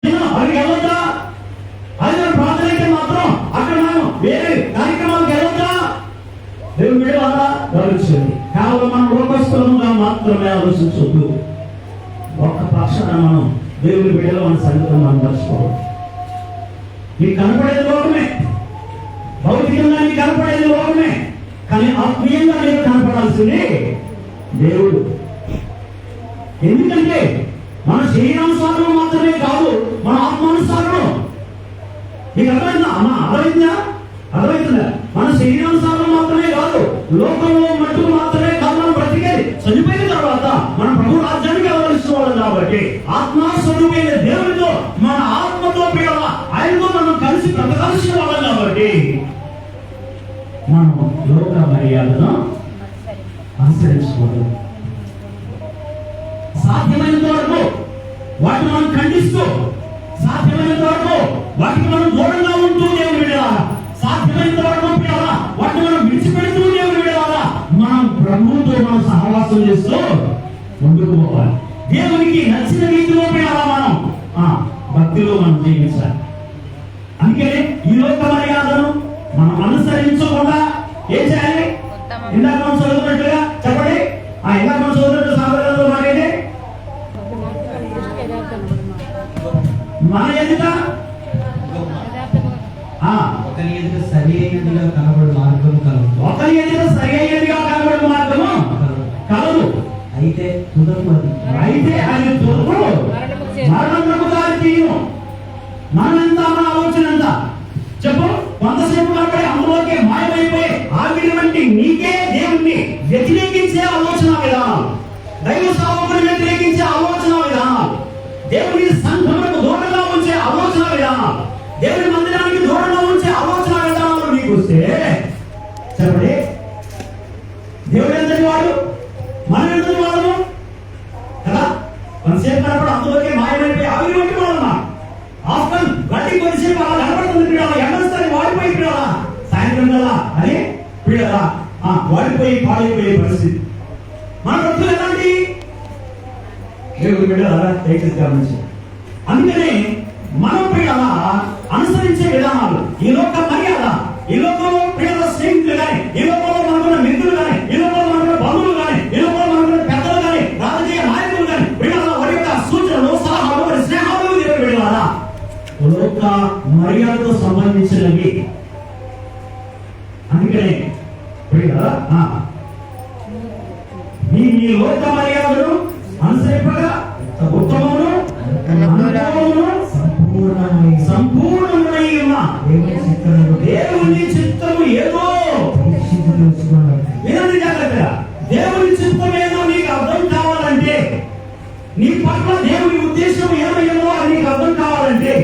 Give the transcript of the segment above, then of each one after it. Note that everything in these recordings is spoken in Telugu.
అక్కడికి వెళ్ళొద్దా? అది ప్రార్థనకి మాత్రం అక్కడ మనం వేరే కార్యక్రమాలకు వెళ్ళొద్దా? దేవుడు విడవాలా గమనించండి. కేవలం మనం లోకస్తులముగా మాత్రమే ఆలోచించొద్దు. ఒక్క పక్షాన మనం దేవుని బిడ్డలో మన సంగతం మనం మర్చిపోవద్దు. నీకు కనపడేది లోకమే, భౌతికంగా నీకు కనపడేది లోకమే, కానీ ఆత్మీయంగా నీకు కనపడాల్సింది దేవుడు. ఎందుకంటే మన శరీరానుసారం మాత్రమే కాదు, మన ఆత్మానుసారం. నీకు అర్థమైందా అమ్మా? అర్థమవుతుందా? మన శరీరానుసారం మాత్రమే కాదు, లోకంలో మట్టుకు మాత్రమే కాదు మనం బ్రతికేది. చనిపోయిన తర్వాత మన ప్రభు రాజ్యానికి వెళ్ళవలసిన వాళ్ళం కాబట్టి ఆత్మస్వరూపైన దేవుడితో మన ఆత్మతో పిల్లల ఆయనతో మనం కలిసి బ్రతకాల్సిన వాళ్ళం కాబట్టి మనం లోక మర్యాదను అనుసరించుకోవాలి. సాధ్యమైనంత వరకు వాటిని మనం ఖండిస్తూ, సాధ్యమైనంత వరకు వాటికి మనం దూరంగా ఉంటూ దేవుని విడాలా, సాధ్యమైనంత వరకు వాటిని మనం విడిచిపెడుతూ దేవుని విడాలా, మనం ప్రభువుతో మనం సహవాసం చేస్తూ ముందుకు పోవాలి. దేవునికి నచ్చిన రీతిలో విడాలా మనం భక్తిలో మనం జీవించాలి. అందుకనే ఈ లోక మర్యాదను మనం అనుసరించకుండా ఏం చేయాలి? ఇందాక మనం చదువుతున్నట్టుగా చెప్పండి. ఇందాక మనం చదువుతున్నట్టు సాధారణంలో మాట్లాడే మన ఎదుట ఒకరి ఎదుట సరి అయినదిగా కనబడు మార్గం కలదు. ఒకరి ఎదుట సరి అయినదిగా కనబడు మార్గము కలదు. అయితే అది తుదకు మరణమునకు దారి తీయును. మనంత మన ఆలోచన ఎంత చెప్పు? కొంతసేపు కనబడి అందులోకి మాయమైపోయి ఆవిరి వంటి నీకే దేవుణ్ణి వ్యతిరేకించే ఆలోచన విధానాలు, దైవ సేవకుని వ్యతిరేకించే ఆలోచన విధానాలు, దేవుని సంఘములకు దూరంగా ఉంచే ఆలోచన విధానాలు, దేవుని మందిరానికి దూరంగా ఉంచే ఆలోచన విధానాలు నీకు వస్తే చెప్పండి, దేవుడు ఎంతటి వాడు, మనం ఎంతటి వాడము కదా? కొంతసేపు కనపడి అందులోకి మాయమైపోయి ఆవిరి వంటి వాడమ్మా. ఆఫ్టర్ గట్టి కొద్దిసేపు అలా కనపడుతుంది పీడాలా, ఎండస్తాన్ని వాడిపోయి పీడాలా, సాయంత్రం కదా అని పీడాలా వాడిపోయి పాడైపోయే పరిస్థితి. మన బ్రతులు ఎలాంటి దేవుడు బిడ్డలారా దయచేసి గమనించి. అందుకనే మనం పీడాలా అనుసరించే విధానాలు, ఈ లోక మర్యాద, ఈ లోకంలో పీడల స్నేహితులు కానీ, ఈ లోకంలో మనకున్న మిత్రులు కానీ, ఈ లోకంలో మనకున్న బంధువులు కానీ, ఈ లోకంలో మనకున్న పెద్దలు కానీ, రాజకీయ నాయకులు కానీ పీడల వారి యొక్క సూచనలు, సలహాలు, వారి స్నేహాలు దేవుడు బిడ్డలారా లోక మర్యాదతో సంబంధించినవి. అందుకనే మీ లోక మర్యాదను అనుసరింపగా ఉత్తమమును సంపూర్ణమై ఉన్న దేవుని చిత్తము ఏదో వినండి జాగ్రత్తగా. దేవుని చిత్తం ఏదో నీకు అర్థం కావాలంటే, నీ పట్ల దేవుని ఉద్దేశం ఏమయ్యో అని నీకు అర్థం కావాలంటే,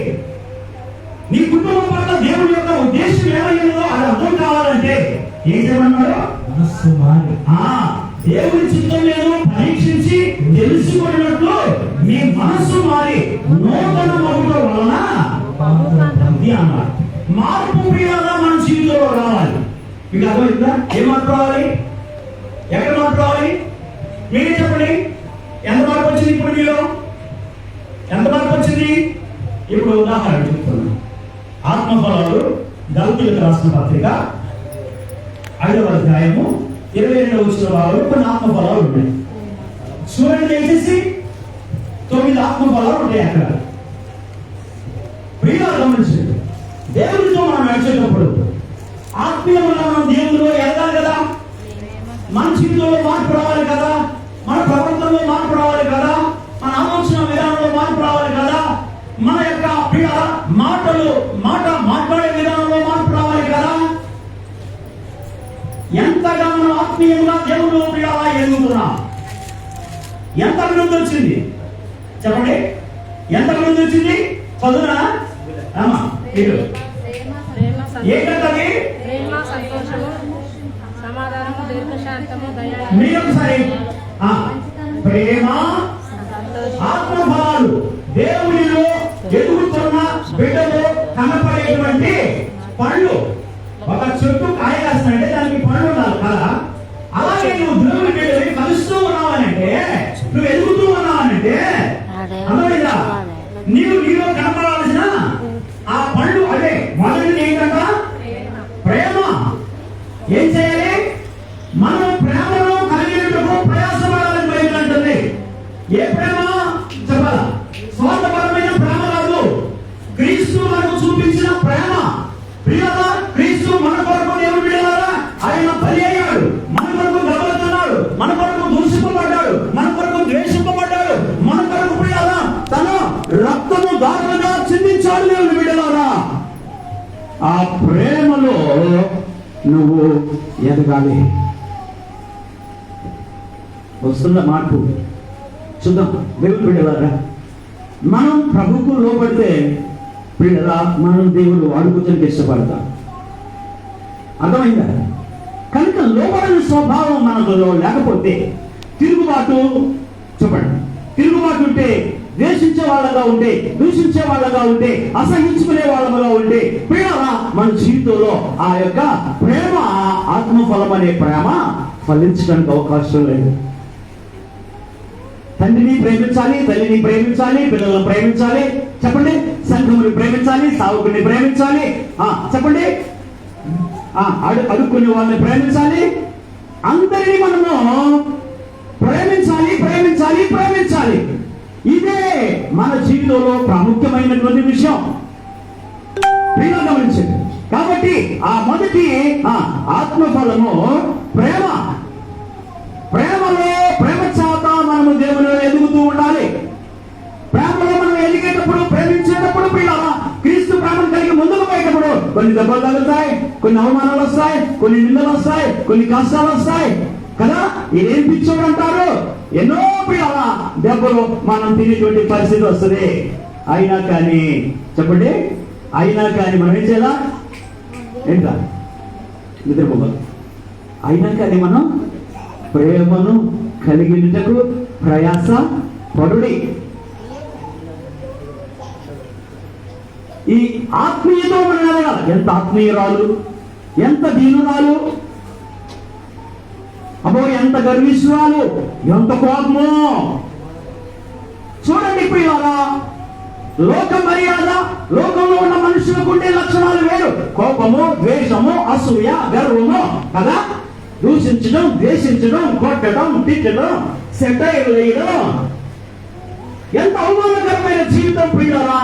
నీ కుటుంబం పట్ల దేవుని యొక్క ఉద్దేశం ఏమయ్యో అది అర్థం కావాలంటే ఏం చేయమన్నాడు? మనస్సు మారి దేవుని చిత్తం ఏదో పరీక్షించి తెలుసుకున్నట్లు మీ మనస్సు మారి నూతన మగుట వలన అన్నాడు. మార్పు ప్రియాలా మన జీవితంలో రావాలి. మీకు అర్థమైందా? ఏ మార్పు రావాలి? ఎక్కడ మార్పు రావాలి? మీరే చెప్పండి. ఎంత మార్పు వచ్చింది ఇప్పుడు మీలో? ఎంత మార్పు వచ్చింది? ఇప్పుడు ఉదాహరణ చెప్తున్నాను. ఆత్మఫలాలు గలతీయులకు రాసిన పత్రిక 5వ అధ్యాయము 22వ వచనం వరకు కొన్ని ఆత్మఫలాలు ఉన్నాయి. చూడండి దయచేసి. 9 ఆత్మఫలాలు ఉంటాయి అక్కడ. ప్రియులారా గమనించండి. దేవునితో మనం నడిచేటప్పుడు ఆత్మీయంగా మనం దేవునిలో ఎదగాలి కదా, మన జీవితంలో మార్పు రావాలి కదా, మన ప్రవర్తనలో మార్పు రావాలి కదా, మన ఆలోచన విధానంలో మార్పు రావాలి కదా, మన యొక్క మాట్లాడే విధానంలో మార్పు రావాలి కదా. ఎంతగా మనం ఆత్మీయంగా దేవుడు ప్రియాలా ఎదుగుతున్నాం. ఎంత అభివృద్ధి వచ్చింది చెప్పండి? ఎంత అభివృద్ధి వచ్చింది? చదువునా ఏంటది? మీరు ఒకసారి ప్రేమ, ఆత్మఫలాలు దేవునిలో ఎదుగుతున్న బిడ్డలో కనపడేటువంటి పళ్ళు. ఒక చెట్టు కాయ కాస్తానంటే దానికి పళ్ళు ఉండాలి కదా. అలాగే నువ్వు దేవుని బిడ్డని కలుస్తూ ఉన్నావనంటే, నువ్వు ఎదుగుతూ ఉన్నావనంటే అర్థమైందా? నీలో కనపడాల్సిన ఆ పండు అదే. మొదటిది ఏంటంట? ప్రేమ. ఏం చేయాలి? మనం ప్రేమను కలిగినట్టుకు ప్రయాసపడాలని బైబిల్ అంటుంది. ఏ ప్రేమ చెప్పాలా? స్వార్థపరమైన ప్రేమ కాదు, క్రీస్తు మనకు చూపించిన ప్రేమ. ప్రియులారా, క్రీస్తు మన కొరకు దేవుడు బిడ్డలారా ఆయన బలి అయ్యాడు, మన కొరకు గబలుతున్నాడు, మన కొరకు దూషింపబడ్డాడు, మన కొరకు ద్వేషింపబడ్డాడు, మన కొరకు ప్రియులారా తన రక్తము దారులుగా చిందించాడు దేవుడు బిడ్డలారా. ఆ ప్రేమలో నువ్వు ఎదగాలి. వస్తున్న మార్పు చూద్దాం దేవుడు బిడ్డలారా. మనం ప్రభుకు లోబడితే ప్రియులారా మనం దేవుడు అడుగుతానికి ఇష్టపడతాం. అర్థమైందా? కనుక లోబడని స్వభావం మనలో లేకపోతే తిరుగుబాటు, చెప్పండి, తిరుగుబాటు ఉంటే, ద్వేషించే వాళ్ళగా ఉంటే, దూషించే వాళ్ళగా ఉంటే, అసహించుకునే వాళ్ళగా ఉంటే ప్రియులారా మన జీవితంలో ఆ యొక్క ప్రేమ, ఆత్మఫలం అనే ప్రేమ ఫలించడానికి అవకాశం లేదు. తండ్రిని ప్రేమించాలి, తల్లిని ప్రేమించాలి, పిల్లలను ప్రేమించాలి, చెప్పండి, సంఘముని ప్రేమించాలి, సావుకుని ప్రేమించాలి, చెప్పండి, అడుక్కునే వాళ్ళని ప్రేమించాలి, అందరినీ మనము ప్రేమించాలి, ప్రేమించాలి, ప్రేమించాలి. ఇదే మన జీవితంలో ప్రాముఖ్యమైనటువంటి విషయం. ప్రియులు గమనించండి. కాబట్టి ఆ మొదటి ఆత్మఫలము ప్రేమ. ప్రేమలో, ప్రేమ చేత మనము దేవునిలో ఎదుగుతూ ఉండాలి. ప్రేమలో మనం ఎదిగేటప్పుడు, ప్రేమించేటప్పుడు ప్రియులారా క్రీస్తు ప్రేమను కలిగి ముందుకు పోయేటప్పుడు కొన్ని దెబ్బలు తగులుతాయి, కొన్ని అవమానాలు వస్తాయి, కొన్ని నిందలు వస్తాయి, కొన్ని కష్టాలు వస్తాయి కదా. ఇదేం పిచ్చోడు అంటారు. ఎన్నో ప్రియులారా దెబ్బలు మనం తినేటువంటి పరిస్థితి వస్తుంది. అయినా కానీ చెప్పండి, అయినా కానీ మనం ఏం చేయాలా? ఏంటా నిద్రపోవాలి. అయినా కానీ మనం ప్రేమను కలిగినటకు ప్రయాస పడుడి. ఈ ఆత్మీయతో మనం ఎదగాలి. ఎంత ఆత్మీయురాలు, ఎంత దీనురాలు, అబ్బో ఎంత గర్విష్ఠురాలు, ఎంత కోపము. చూడండి ప్రియులారా, లోక మర్యాద, లోకంలో ఉన్న మనుషులకు ఉండే లక్షణాలు వేరు. కోపము, ద్వేషము, అసూయ, గర్వము కదా. దూషించడం, ద్వేషించడం, కొట్టడం, తిట్టడం, సెటైర్లు వేయడం, ఎంత అవమానకరమైన జీవితం ప్రియులారా.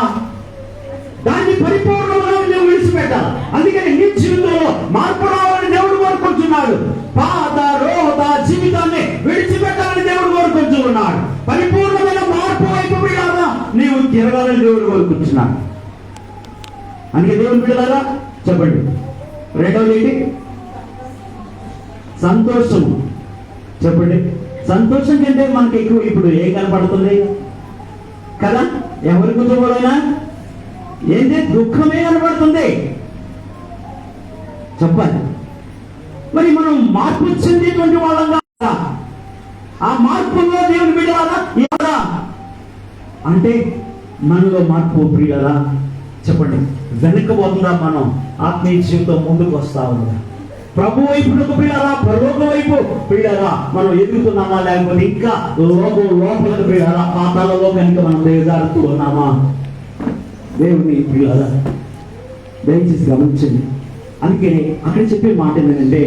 దాన్ని పరిపూర్ణంగా నువ్వు విడిచిపెట్టాలి. అందుకని నీ జీవితంలో మార్పు రావాలని దేవుడు కోరుకుంటున్నాడు. పాత రోత జీవితాన్ని విడిచిపెట్టాలని దేవుడు కోరుకుంటున్నాడు. పరిపూర్ణమైన మార్పు వైపు ప్రియులారా నీవు తిరగాలని దేవుడు కోరుకుంటున్నాడు. అందుకే దేవుడు బిడ్డలారా చెప్పండి, రెండవది ఏంటి? సంతోషము. చెప్పండి, సంతోషం కంటే మనకి ఎక్కువ ఇప్పుడు ఏం కనపడుతుంది కదా? ఎవరి కుటుంబంలోనైనా ఏంటి? దుఃఖమే కనపడుతుంది. చెప్పాలి. మరి మనం మార్పు చెందేటువంటి వాళ్ళంగా ఆ మార్పులో దేవుని బిడ్డలారా అంటే మనలో మార్పు ప్రియులారా చెప్పండి వెనక్కిపోతుందా? మనం ఆత్మీయ జీవితం ముందుకు వస్తా ఉందా? ప్రభు వైపు ప్రియులారా, పరలోక వైపు ప్రియులారా మనం ఎదుగుతున్నామా, లేకపోతే ఇంకా లోపల ప్రియులారా పాతాలలో కనుక మనం దిగజారుతూ ఉన్నామా? దేవుని ప్రియులారా దయచేసి గమనించండి. అందుకే అక్కడ చెప్పే మాట ఏంటంటే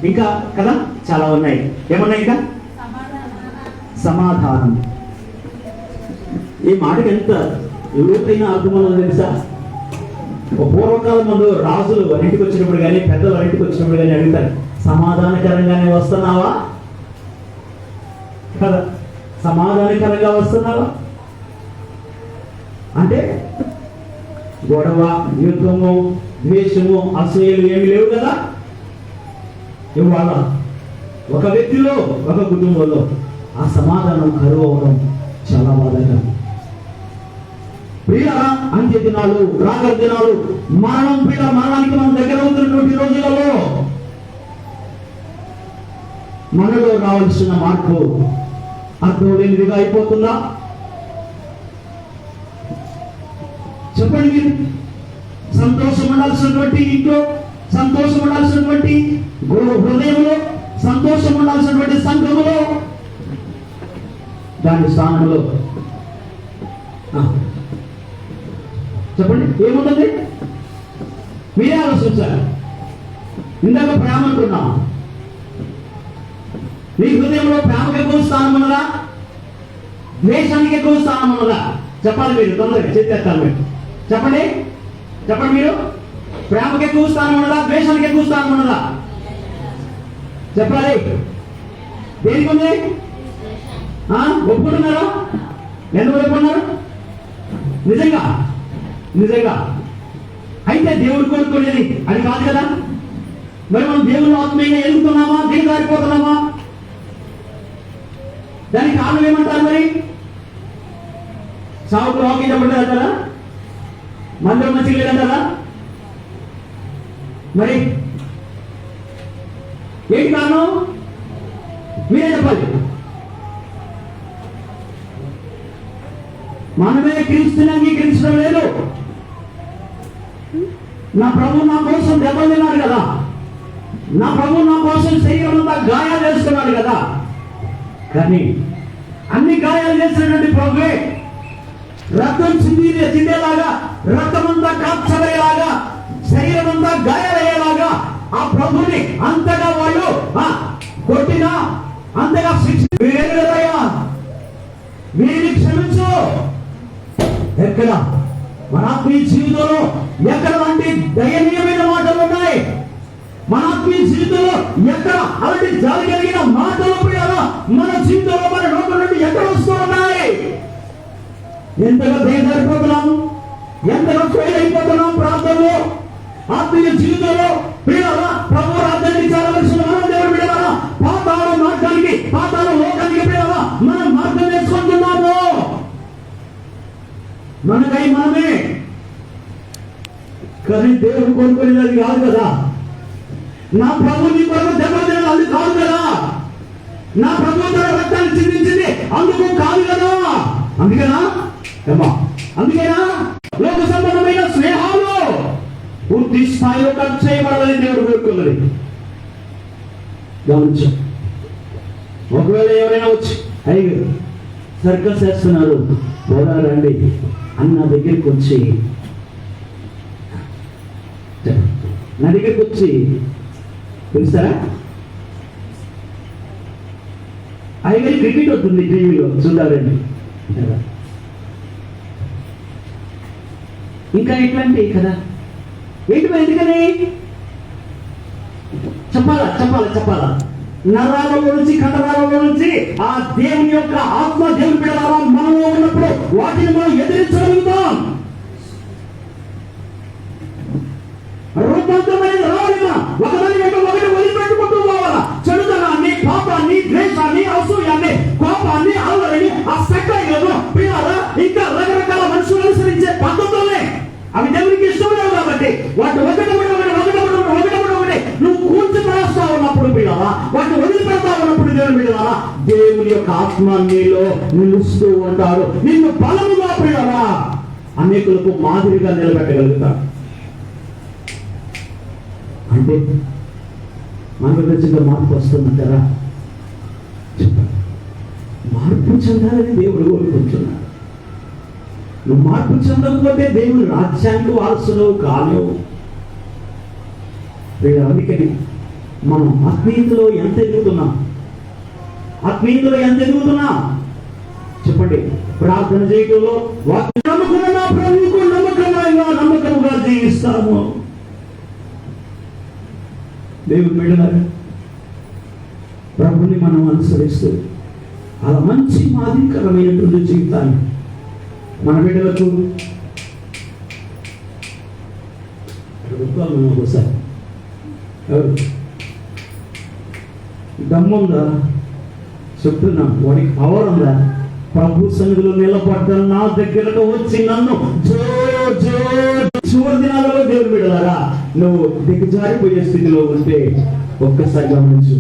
ఇంకా కదా చాలా ఉన్నాయి. ఏమన్నాయి? ఇంకా సమాధానం. ఈ మాటకి ఎంత లోతైన అర్థం తెలుసా? పూర్వకాలం ముందు రాజులు ఇంటికి వచ్చినప్పుడు కానీ, పెద్దలు ఇంటికి వచ్చినప్పుడు కానీ అడుగుతారు, సమాధానకరంగానే వస్తున్నావా కదా? సమాధానకరంగా వస్తున్నావా అంటే గొడవ, యుద్ధము, ద్వేషము, అసూయలు ఏమి లేవు కదా. ఇవాళ ఒక వ్యక్తిలో, ఒక కుటుంబంలో ఆ సమాధానం కరువు అవడం చాలా బాధకరం. ప్రియ అంత్య దినాలు, రాగల దినాలు, మరణం, ప్రియ మరణానికి మనం దగ్గర అవుతున్నటువంటి రోజులలో మనలో రావాల్సిన మార్పు అర్థం లేనిదిగా అయిపోతుందా? చెప్పండి మీరు. సంతోషం ఉండాల్సినటువంటి ఇంట్లో, సంతోషం ఉండాల్సినటువంటి హృదయంలో, సంతోషం ఉండాల్సినటువంటి సంఘములో, దాని స్థానంలో చెప్పండి, ఏముంటుంది? మీరే ఆలోచించాలి. ఇందాక ప్రేమ అంటున్నాం. నీ హృదయంలో ప్రేమకి ఎక్కువ స్థానం ఉన్నదా, ద్వేషానికి ఎక్కువ స్థానం ఉన్నదా? చెప్పాలి మీరు, తొందరగా చేస్తారు మీరు. చెప్పండి చెప్పండి మీరు. ప్రేమకి ఎక్కువ స్థానం ఉన్నదా, ద్వేషానికి ఎక్కువ స్థానం ఉన్నదా? చెప్పాలి. దేనికి ఉంది? ఒప్పుకుంటున్నారా? ఎందుకు ఒప్పుకున్నారు? నిజంగా నిజంగా అయితే దేవుడు కోరుకునేది అది కాదు కదా. మరి మనం దేవుని ఆత్మీయంగా ఎదుగుతున్నామా, దేని దారిపోతున్నామా? దానికి కారణం ఏమంటారు? మరి సావుకు హాకీ చెప్పండి అంటారా? మందిరం మంచిగా లేదంటారా? మరి ఏంటి కారణం? మీరే చెప్పాలి. మనమే క్రీస్తుని అంగీకరించడం లేదు. నా ప్రభు నా కోసం దెబ్బలు తిన్నాడు కదా, నా ప్రభు నా కోసం శరీరం అంతా గాయాలు చేసుకున్నాడు కదా. కానీ అన్ని గాయాలు చేసినటువంటి ప్రభువే రక్తం చిందేలాగా, రక్తం అంతా కాల్చబడేలాగా, శరీరం అంతా గాయాలయ్యేలాగా ఆ ప్రభుని అంతగా వాళ్ళు కొట్టినా, అంతగా శిక్ష వీరిని క్షమించు. ఎక్కడ మన ఆత్మీయ జీవితంలో ఎక్కడ అలాంటి దయనీయమైన మాటలు ఉన్నాయి? మన ఆత్మీయ జీవితంలో ఎక్కడ అలాంటి జాలి కలిగిన మాటలు మన జీవితంలో మన నోట్ల నుండి ఎక్కడ వస్తూ ఉన్నాయి? ఎంతగా దయదారిపోతున్నాము, ఎంతగా ఫెయిల్ అయిపోతున్నాం ప్రాంతంలో, ఆత్మీయ జీవితంలో. ప్రభు రాజ్యానికి చేరవలసిన మనం దేవుడు బిడ్డలారా పాతాళ మార్గానికి, పాతాళ లోకానికి బిడ్డలారా మనం మార్గం వేసుకుంటున్నాము. మనకై మనమే. కానీ దేవుడు కోరుకునేది కాదు కదా. నా ప్రభు నీ కొరకు దెబ్బలు అది కాదు కదా. నా ప్రభు తన రక్తాన్ని చిందించింది అందుకు కాదు కదా. అందుకేనా అందుకేనా లోక సంబంధమైన స్నేహాలు పూర్తి స్థాయిలో ఖర్చు చేయబడాలని దేవుడు కోరుకున్నది. గమనించు. ఒకవేళ ఎవరైనా వచ్చి అయ్యో సర్కస్ చేస్తున్నారు పోరాడండి అన్న దగ్గరికి వచ్చి, నా దగ్గరికి వచ్చి తెలుస్తారా? అయ్యగారి క్రికెట్ వస్తుంది టీవీలో చూడాలండి, ఇంకా ఎట్లాంటి కదా ఏంటి? ఎందుకని చెప్పాలా నరాలలో నుంచి, కండరాలలో నుంచి ఆ దేవుని యొక్క ఆత్మ దేవుని బిడ్డలారా మనలో ఉన్నప్పుడు వాటిని మనం ఎదిరించగలుగుతాం. రూపాంతరమైన రావాలిగా ఒకదాని యొక్క ఒకటి వదిలిపెట్టుకుంటూ పోవాలా. చెడుతనాన్ని, పాపాన్ని, ద్వేషాన్ని, అసూయాన్ని, కోపాన్ని, అల్లరిని, ఆ సెక్టాయిలను పిల్లల ఇంకా రకరకాల మనుషులు అనుసరించే పద్ధతులే అవి దేవునికి ఇష్టం లేవు కాబట్టి వాటి ఒకటి నువ్వు కూర్చి పడేస్తా ఉన్నప్పుడు పిల్లలా, వాటిని వదిలిపెడతా ఉన్నప్పుడు దేవుని బిడ్డలారా దేవుని యొక్క ఆత్మ నీలో నిలుస్తూ ఉంటాడు. నిన్ను బలముగా పిల్లలా అనేకులకు మాదిరిగా నిలబెట్టగలుగుతాడు. అంటే మనకు నచ్చిన మార్పు వస్తుందంటారా? మార్పు చెందాలని దేవుడు కోరుకుంటున్నాడు. నువ్వు మార్పు చెందకపోతే దేవుని రాజ్యానికి వారసులు కాలేవు. అందుకని మనం ఆత్మీయతలో ఎంత ఎదుగుతున్నాం? చెప్పండి. ప్రార్థన చేయడంలో ప్రభువుకు నమ్మకముగా జీవిస్తాము. దేవుని బిడ్డలారా ప్రభుని మనం అనుసరిస్తూ అలా మంచి మాదిరికరమైనటువంటి జీవితాన్ని మన బిడ్డలకు ఒకసారి దమ్ముందా చెప్తున్నా, వాడికి పవర్ ఉందా? ప్రభు సన్నిధిలో నిలబడ్డాను, నా దగ్గరకు వచ్చి నన్ను చివరి దినాలలో దేవుడు బిడ్డలారా నువ్వు దిగజారిపోయే స్థితిలో ఉంటే ఒక్కసారి గమనించు.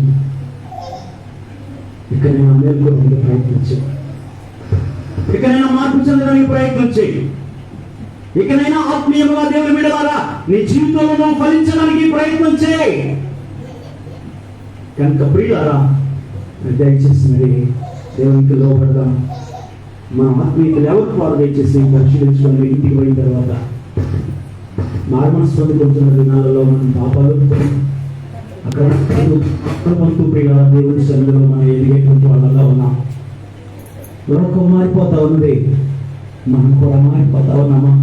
ఇకనైనా మేల్కోవడానికి ప్రయత్నించు, ఇకనైనా మార్పు చెందడానికి ప్రయత్నించు, ఇకనైనా ఆత్మీయంగా దేవుని బిడ్డలారా నీ జీవితంలో నువ్వు ఫలించడానికి ప్రయత్నం చేయి. కనుక ప్రియులారా దయచేసి మరి దేవునికి లోపడదాం. మన ఆత్మీయతలు ఎవరికి వారు దయచేసి పరిశీలించుకొని ఇంటికి పోయిన తర్వాత మార్మన్స్ పొందుకుంటున్న దినాలలో మనం పాపాలు అక్కడ అక్రమంతో ప్రియ దేవుని సన్నిధిలో మనం ఎదిగేటువంటి వాళ్ళగా ఉన్నాం. లోకం మారిపోతా ఉంది, మనం కూడా మారిపోతా ఉన్నామా?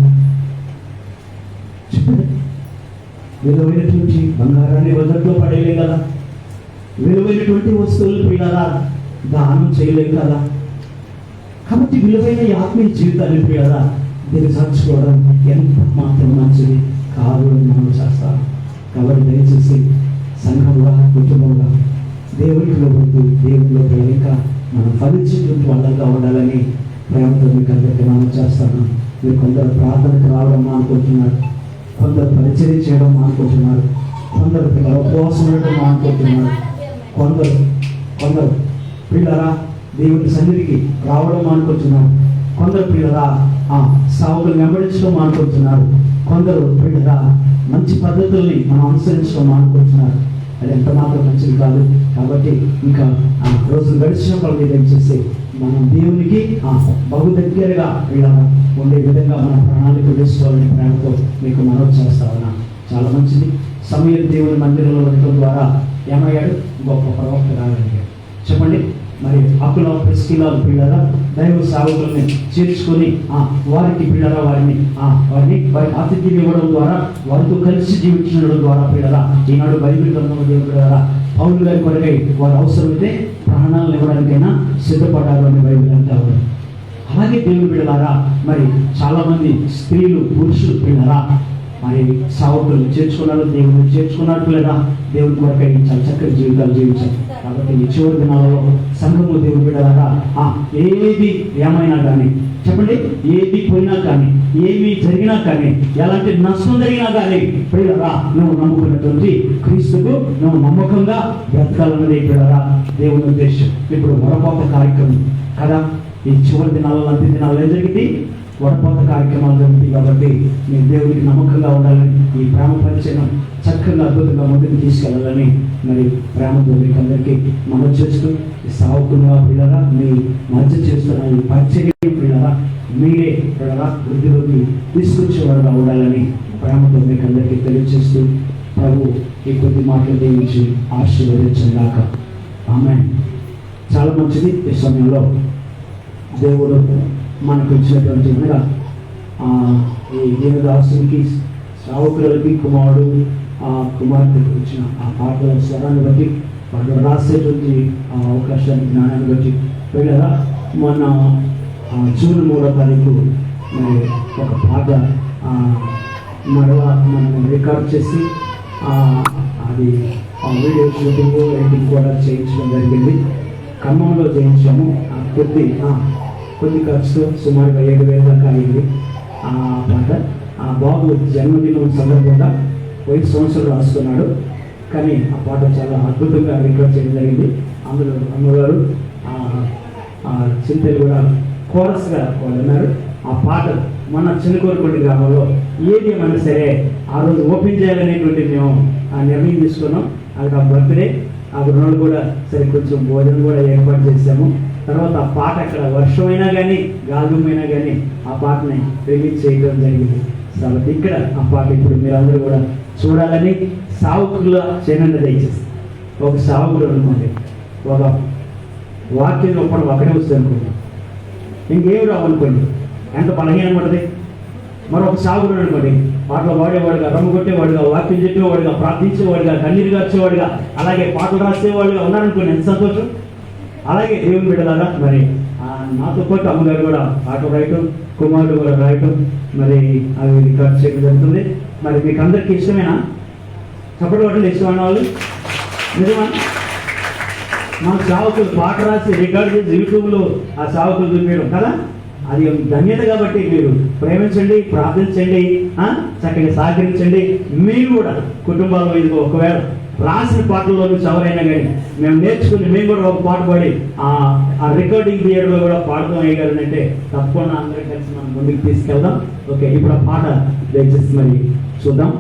చెప్పండి. విలువైనటువంటి బంగారాన్ని వదట్లో పడేయలేం కదా, విలువైనటువంటి వస్తువులు ప్రియారా దానం చేయలేం కదా. కాబట్టి విలువైన ఈ ఆత్మీయ జీవితాన్ని ప్రియారా దిగజార్చుకోవడం ఎంత మాత్రం మంచిది కాదు అని మనం చేస్తాం. కాబట్టి దయచేసి సంఘంగా కుటుంబంగా దేవునికి లోబడుతూ దేవునిలో ఇంకా మనం ఫలించేటువంటి వాళ్ళగా ఉండాలని ప్రేమతో మీకు అందరికీ మనం చేస్తాను. మీరు కొందరు ప్రార్థనకు రావడం మానుకుంటున్నారు, కొందరు పరిచయం చేయడం మానుకుంటున్నారు, కొందరు పిల్లలు ఉపవాసం ఉండడం మానుకుంటున్నారు, కొందరు పిల్లరా దేవుని సన్నిధికి రావడం మానుకుంటున్నారు, కొందరు పిల్లరా సావులు వెంబడించడం మానుకుంటున్నారు, కొందరు పిల్లరా మంచి పద్ధతుల్ని మనం అనుసరించడం మానుకుంటున్నారు. అది ఎంత మాత్రం మంచిది కాదు. కాబట్టి ఇంకా రోజులు గడిచినప్పుడు దయచేసి మనం దేవునికి బహు దగ్గరగా ఇలా ఉండే విధంగా మన ప్రణాళిక వేసుకోవాలని ప్రేమతో మీకు మనవి చేస్తా ఉన్నా. చాలా మంచిది. సమయ దేవుని మందిరంలో ఉండటం ద్వారా ఏమయ్యాడు? గొప్ప ప్రవక్త రాగలిగాడు. చెప్పండి. మరి అకుల ప్రిస్కిలాలు పిల్లరా దైవ సేవకుల్ని చేర్చుకొని వారికి పిల్లరా వారిని అతిథిని ఇవ్వడం ద్వారా వారితో కలిసి జీవించడం ద్వారా పిల్లరా ఈనాడు బైబిల్ గ్రంథంలో దేవుడు ద్వారా పౌలు గారి కొరకై వారు అవసరమైతే ప్రాణాలను ఇవ్వడానికైనా సిద్ధపడ్డారు అని బైబిల్ అంటా ఉన్నారు. అలాగే దేవుని పిల్లలారా మరి చాలా మంది స్త్రీలు పురుషులు పిల్లరా మరి సేవకులను చేర్చుకున్నారు, దేవుని చేర్చుకున్నారు పిల్లరా దేవుని కొరకై చాలా చక్కటి జీవితాలు జీవించారు. కాబట్టి ఈ చివరి దినాలలో సంఘము దేవుని బిడ్డలారా ఏది ఏమైనా కానీ చెప్పండి, ఏది పోయినా కానీ ఏమి జరిగినా కానీ ఎలాంటి నష్టం జరిగినా కానీ పిల్లరా నువ్వు నమ్ముకున్నటువంటి క్రీస్తుకు నువ్వు నమ్మకంగా బ్రతకాలన్నది పిల్లరా దేవుని ఉద్దేశం. ఇప్పుడు వరపోత కార్యక్రమం కదా, ఈ చివరి దినాలలో అంత్య దినాలు ఏం జరిగింది? వడపోత కార్యక్రమాలు జరుగుతాయి. కాబట్టి మీరు దేవుడికి నమ్మకంగా ఉండాలని, ఈ ప్రేమ పరిచయం చక్కగా అద్భుతంగా ముందుకు తీసుకెళ్ళాలని మరి ప్రేమతో మీకు అందరికీ మనం చేస్తూ ఈ సావుకున్న పిల్లరా మీ మధ్య చేస్తున్న ఈ పరిచయం పిల్లరా మీరే పిల్లరా వృద్ధిలోకి తీసుకొచ్చేవారుగా ఉండాలని ప్రేమతో మీకు అందరికీ తెలియజేస్తూ ప్రభు ఈ కొద్ది మాటలు దీవించి ఆశీర్వదించగాక. ఆమేన్. చాలా మంచిది. ఈ సమయంలో దేవుడు మనకు ఇచ్చినటువంటి అనగా ఈ దేవదాసునికి శ్రావకులకి కుమారుడు కుమార్తెకు ఇచ్చిన ఆ పాటల స్వరాన్ని బట్టి వాళ్ళు రాసేటువంటి అవకాశాన్ని జ్ఞానాన్ని బట్టి వెళ్ళారా మొన్న జూన్ 3వ తారీఖు మరి ఒక పాట మరలా మనం రికార్డ్ చేసి అది వీడియో షూటింగ్ ఎడిటింగ్ కూడా చేయించడం జరిగింది. ఖమ్మంలో చేయించాము. కొద్ది ఖర్చుతో సుమారుగా 7,000 దాకా అయింది ఆ పాట. ఆ బాబు జన్మదినం సందర్భంగా 5 సంవత్సరాలు రాసుకున్నాడు. కానీ ఆ పాట చాలా అద్భుతంగా రికార్డ్ చేయడం జరిగింది. అందులో అమ్మగారు చింతలు కూడా కోరస్గా వాళ్ళు ఉన్నారు. ఆ పాట మన చిన్నకోరకొండ గ్రామంలో ఏది ఏమైనా సరే ఆ రోజు ఓపెన్ చేయాలనేటువంటి మేము నిర్ణయం తీసుకున్నాం. అది ఆ బర్త్డే ఆ రోజు కూడా సరే కొంచెం భోజనం కూడా ఏర్పాటు చేశాము. తర్వాత ఆ పాట అక్కడ వర్షమైనా కానీ గాలిమైనా కానీ ఆ పాటని రిలీజ్ చేయడం జరిగింది. కాబట్టి ఇక్కడ ఆ పాట ఇప్పుడు మీరందరూ కూడా చూడాలని సావుకుల చేయనండి. దయచేసి ఒక సావుకుడు అనుకోండి, ఒక వాక్యం ఒప్పడం అక్కడే వస్తుంది అనుకోండి, ఇంకేం రావనుకోండి, ఎంత బలహీనం ఉంటుంది. మరొక సాగుడు అనుకోండి, పాటలు పాడేవాడుగా, రమ్ము కొట్టేవాడుగా, వాక్యం చెప్పేవాడుగా, ప్రార్థించేవాడుగా, కన్నీరు గార్చేవాడుగా, అలాగే పాటలు రాసేవాడుగా ఉన్నారనుకోండి, ఎంత సంతోషం. అలాగే దేవుని బిడ్డలారా మరి నాతో పాటు అమ్మగారు కూడా పాటలు రాయటం, కుమారుడు కూడా రాయటం, మరి అవి రికార్డ్ చేయడం జరుగుతుంది. మరి మీకు అందరికీ ఇష్టమేనా? చప్పటి పట్టలు ఇష్టమైన వాళ్ళు నిజమా? మన సావుకులు పాట రాసి రికార్డ్ చేసి యూట్యూబ్లో ఆ సావుకులు చూపించడం కదా, అది ధన్యత. కాబట్టి మీరు ప్రేమించండి, ప్రార్థించండి, చక్కగా సహకరించండి. మీరు కూడా కుటుంబాల్లో ఇది ఒకవేళ రాసిన పాటల్లో నుంచి ఎవరైనా కానీ మేము నేర్చుకుని మేము కూడా ఒక పాట పాడి ఆ రికార్డింగ్ థియేటర్లో కూడా పాడతాం వేయగలనంటే తప్పకుండా అందరం కలిసి మనం ముందుకు తీసుకెళ్దాం. ఓకే, ఇప్పుడు ఆ పాట దయచేసి మరి చూద్దాం.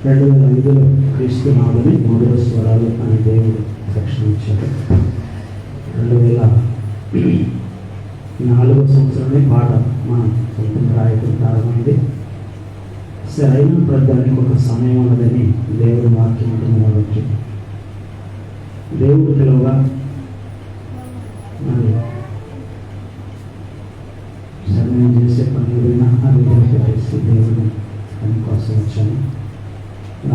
2005లో క్రీస్తు నాదని మొదటి స్వరాలు అనే దేవుడు సెక్షన్ ఇచ్చాడు. 2004 సంవత్సరమే పాట మనం సొంతంగా రాయడం ప్రారంభమైంది. సరైన ప్రధానికి ఒక సమయం ఉన్నదని దేవుడు వాక్యం ఉంటుంది కాబట్టి దేవుడు పిలువగా మరి సమయం చేసే పని ఏదైనా వేసి దేవుడు పని కోసం వచ్చాను.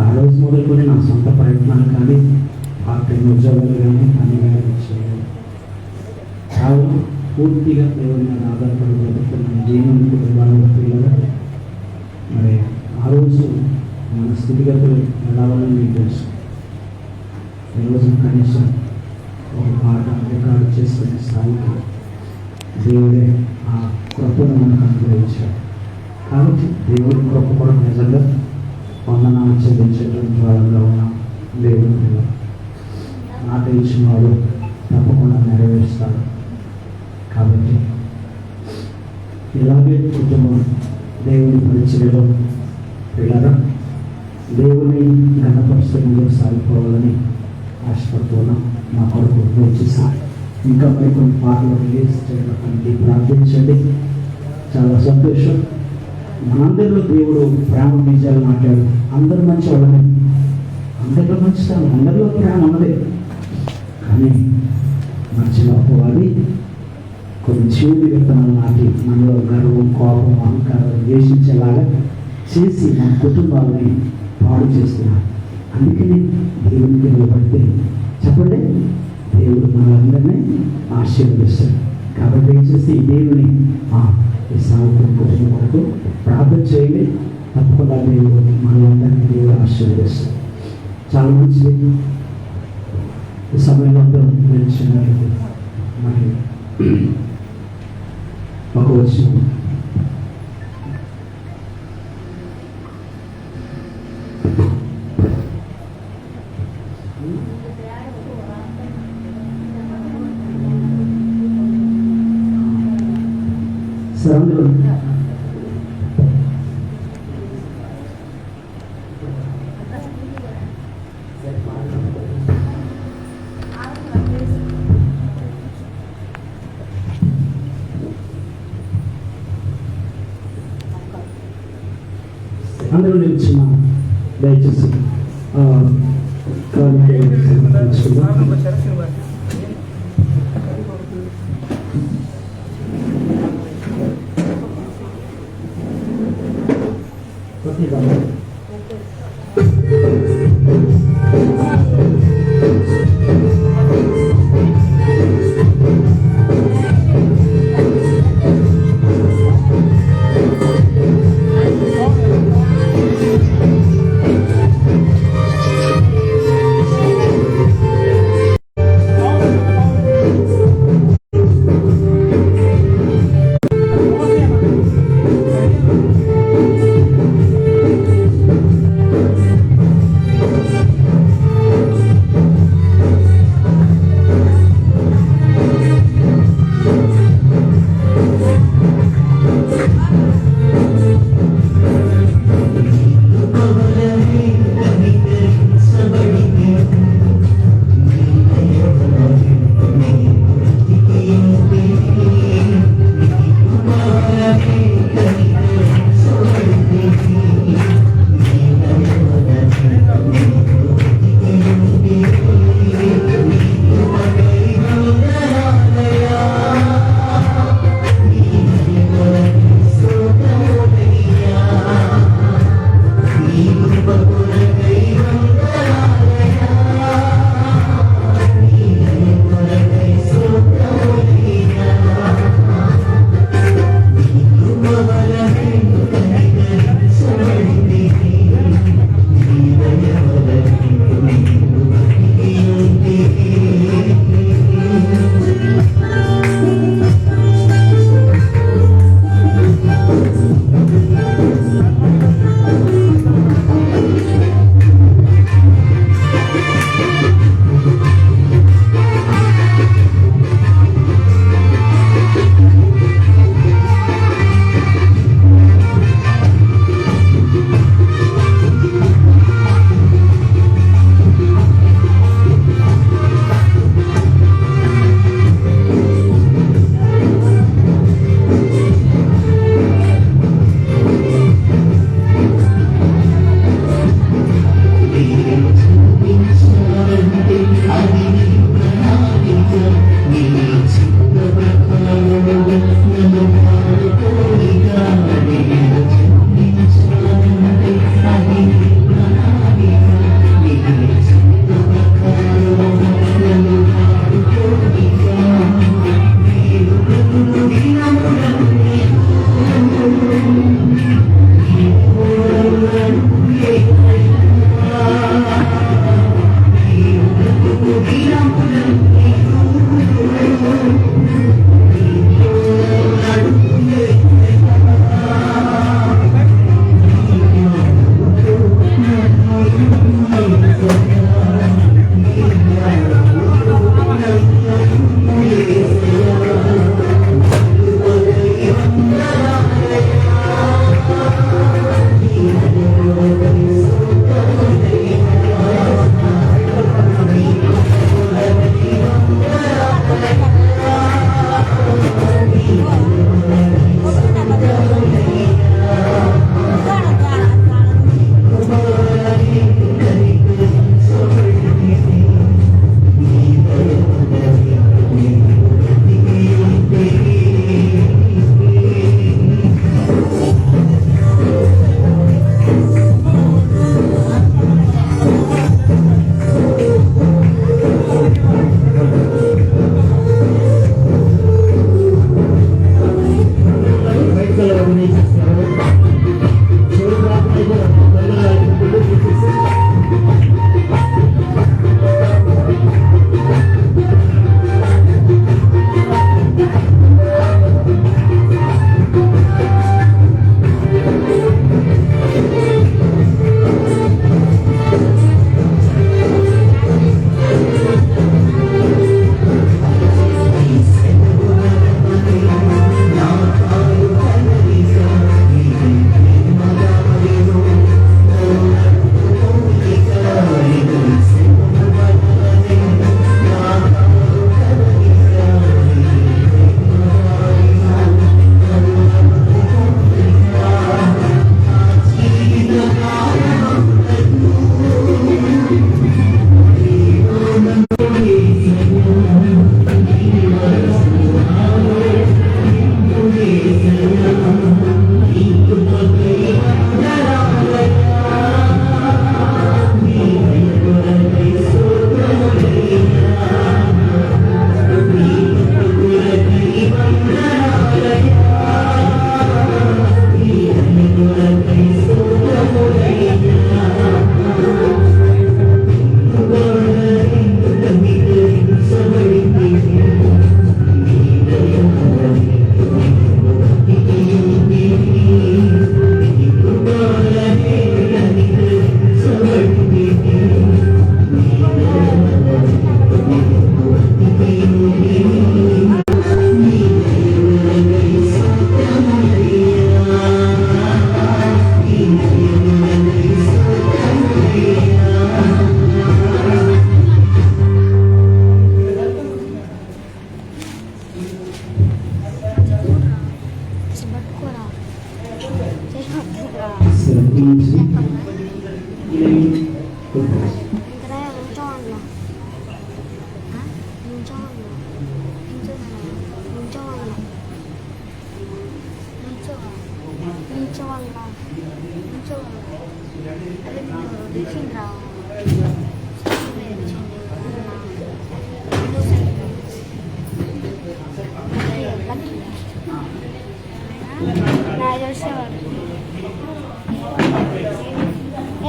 ఆ రోజు మొదలుకొని నా సొంత ప్రయత్నాలు కానీ పార్ట్ టైం ఉద్యోగాలు కానీ అన్ని కానీ చేయలేదు. చాలా పూర్తిగా దేవుడి మీద ఆధారపడి బతుకుతున్నాను. జీవన కుటుంబాలు పిల్లలు మరి ఆ రోజు మన స్థితిగతులు ఎలా వాళ్ళని మీకు తెలుసు. ఈరోజు కనీసం ఒక పాట రికార్డు చేసుకునే స్థాయికి దేవుడే ఆ కృపను మనకు అనుగ్రహించాడు. కాబట్టి దేవుడి కృప కూడా నిజంగా వందనాలు చెల్లించేటువంటి వాళ్ళంగా ఉన్నాం. దేవుడు మాట ఇచ్చిన వాడు తప్పకుండా నెరవేరుస్తాడు. కాబట్టి ఇలాగే కుటుంబం దేవుని పరిచయలో పిల్లరా దేవుని ఘనపరుస్తూ సాగిపోవాలని ఆశపడుతున్నాం. మా కొరకు వచ్చేసి ఇంకా మరి కొన్ని పాటలు రిలీజ్ చేయడానికి ప్రార్థించండి. చాలా సంతోషం. మనందరిలో దేవుడు ప్రేమ బీజాలు మాట్లాడు. అందరూ మంచి వాళ్ళని, అందరిలో మంచితాను, అందరిలో ప్రేమ ఉన్నదే. కానీ మధ్యలో అపవాది కొన్ని చెడు విత్తనాలు నాటి మనలో గర్వం, కోపం, అహంకారం ద్వేషించేలాగా చేసి మన కుటుంబాలని పాడు చేస్తున్నారు. అందుకని దేవునికి నిలబడితే చెప్పండి, దేవుడు మనందరినీ ఆశీర్వదిస్తాడు. కాబట్టి ఏం చేస్తే ఈ దేవుని ఈ సాగుతున్న కుటుంబం వరకు ప్రార్థన చేయండి. తప్పకుండా దేవుడు మనందరినీ దేవుడు ఆశీర్వదిస్తాడు. చాలా మంచిది. ఈ సమయంలో అందరూ నిలిచినారు. మరి ఒక వచ్చిన అందరూ అందరూ నిల్చున్నా. దయచేసి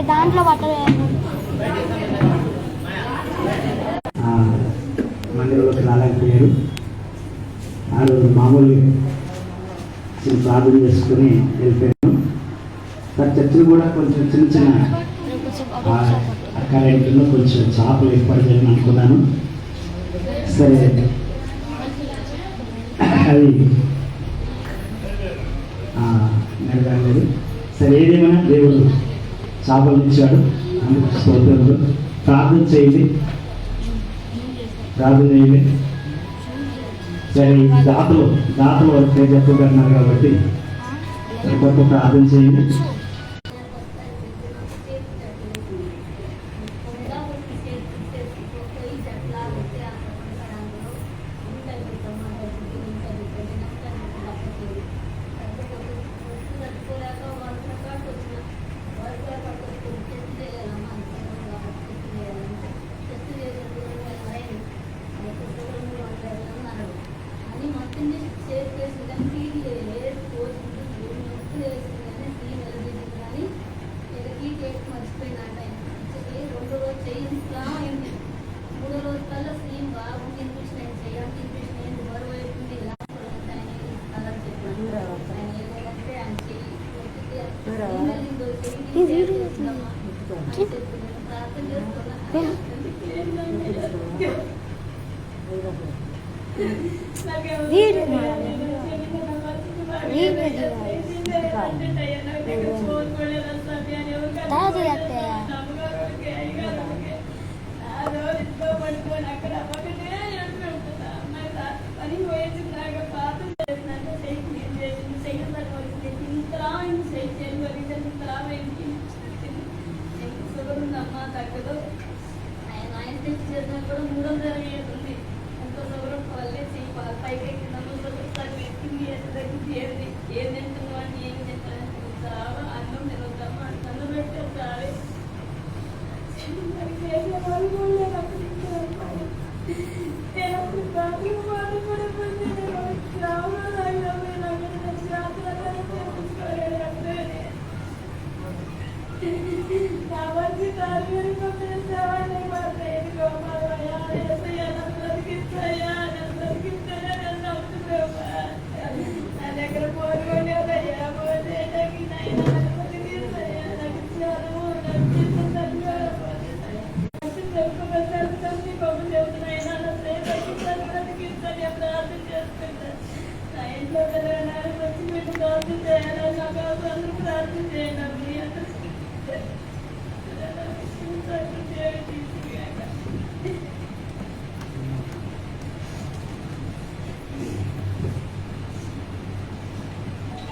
దాంట్లో పట్టలేదు మందిరంలోకి రాలేకపోయారు. ఆ రోజు మామూలుగా ప్రార్థన చేసుకుని వెళ్ళిపోయాను. చర్చలు కూడా కొంచెం చిన్న చిన్న కరెంట్లో కొంచెం చేపలు ఏర్పాటు చేయాలని అనుకున్నాను. సరే అది నెరవేరలేదు. సరే ఏదేమైనా దేవుడు చేపలు ఇచ్చాడు, అందుకు స్తోత్రాలు. ప్రార్థన చేయండి. సరే దాతలు పేరు చెప్పగన్నారు కాబట్టి కొత్త ప్రార్థన చేయండి.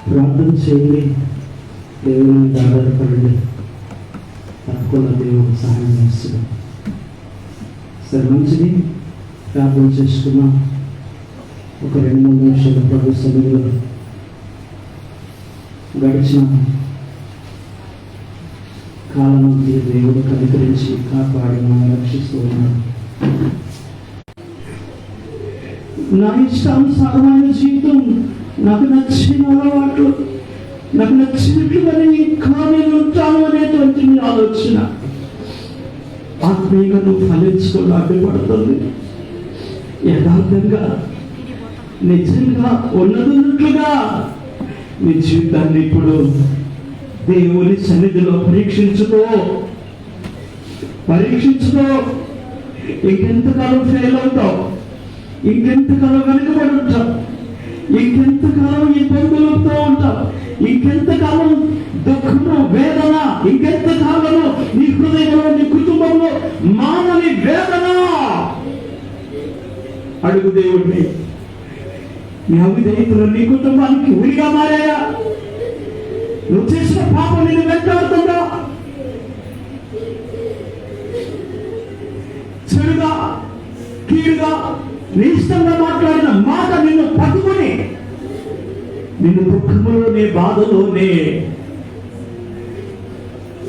ప్రార్థన చేయండి, దేవుని మీద ఆధారపడండి, తప్పకుండా దేవుడు సహాయం చేస్తుంది. సరే మంచిది, ప్రార్థన చేసుకున్నాం. ఒక 2-3 నిమిషాలు ప్రభు సన్నిధిలో గడిచిన కాలం దేవుడు కనికరించి కాపాడి మనం రక్షిస్తూ ఉన్నాడు. నా ఇష్టానుసారమైన జీవితం, నాకు నచ్చిన అలవాట్లు, నాకు నచ్చినట్లుగా ఇంకా నేను ఉంటాను అనేటువంటి మీ ఆలోచన ఆత్మీయంగా నువ్వు ఫలించుకొని అడ్డుపడుతుంది. యథార్థంగా నిజంగా ఉన్నట్లుగా నీ జీవితాన్ని ఇప్పుడు దేవుని సన్నిధిలో పరీక్షించుకో. ఇంకెంతకాలం ఫెయిల్ అవుతావు, ఇంకెంతకాలం వెనుకబడి ఉంటావు, ఇంకెంతకాలం ఇబ్బందులతో ఉంటావు, ఇంకెంతకాలం దుఃఖము, వేదన, ఇంకెంతకాలము నీ హృదయంలో, నీ కుటుంబంలో మానని వేదన. అడుగు దేవుడిని, నీ అవిధేయతలు నీ కుటుంబానికి ఉరిగా మారాయా? నువ్వు చేసిన పాపం నేను వెంటాడుతుందా? చెడుగా, కీడుగా, నీ ఇష్టంగా మాట్లాడిన మాట నిన్ను పట్టుకుని నిన్ను దుఃఖములోనే బాధలోనే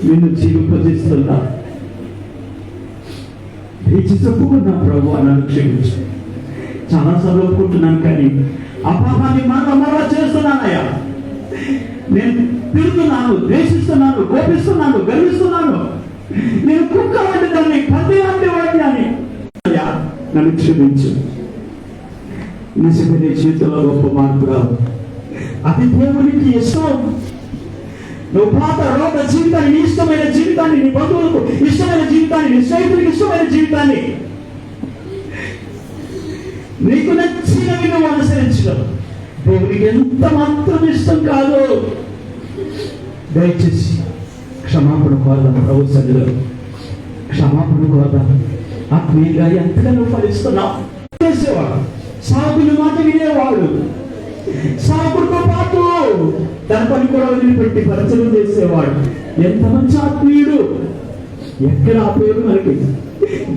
నిన్ను జీవింపజేస్తున్నా. లేచి చెప్పుకున్నా, ప్రభు నన్ను క్షమించు. చాలాసార్లు ఒప్పుకుంటున్నాను, కానీ ఆ పాపాన్ని మరలా చేస్తున్నానయ్యా. నేను తిరుగుతున్నాను, ద్వేషిస్తున్నాను, కోపిస్తున్నాను, గర్విస్తున్నాను. నేను కుక్క వంటి దాన్ని, పంది వంటి వాడిని అని. అయ్యా నన్ను క్షమించు. నిజమే, నీ జీవితంలో గొప్ప మార్పు రావు. అది దేవునికి ఇష్టం. నువ్వు పాత రోగ జీవితాన్ని, నీ ఇష్టమైన జీవితాన్ని, నీ బంధువులకు ఇష్టమైన జీవితాన్ని, నీ స్నేహితులకు ఇష్టమైన జీవితాన్ని, నీకు నచ్చినవి నువ్వు అనుసరించడం దేవునికి ఎంత మాత్రం ఇష్టం కాదు. దయచేసి క్షమాపణ కోరదాం, ప్రభు సన్నిధిలో క్షమాపణ కోరదాం. ఆత్మీయంగా ఎంతగా నువ్వు ఫలిస్తున్నావు. చేసేవాడు సాకుని మాట వినేవాడు, సాకుడితో పాటు తన పని కూడా వదిలిపెట్టి పరిచయం చేసేవాడు. ఎంత మంచి ఆత్మీయుడు. ఎక్కడ ఆపేరు మనకి.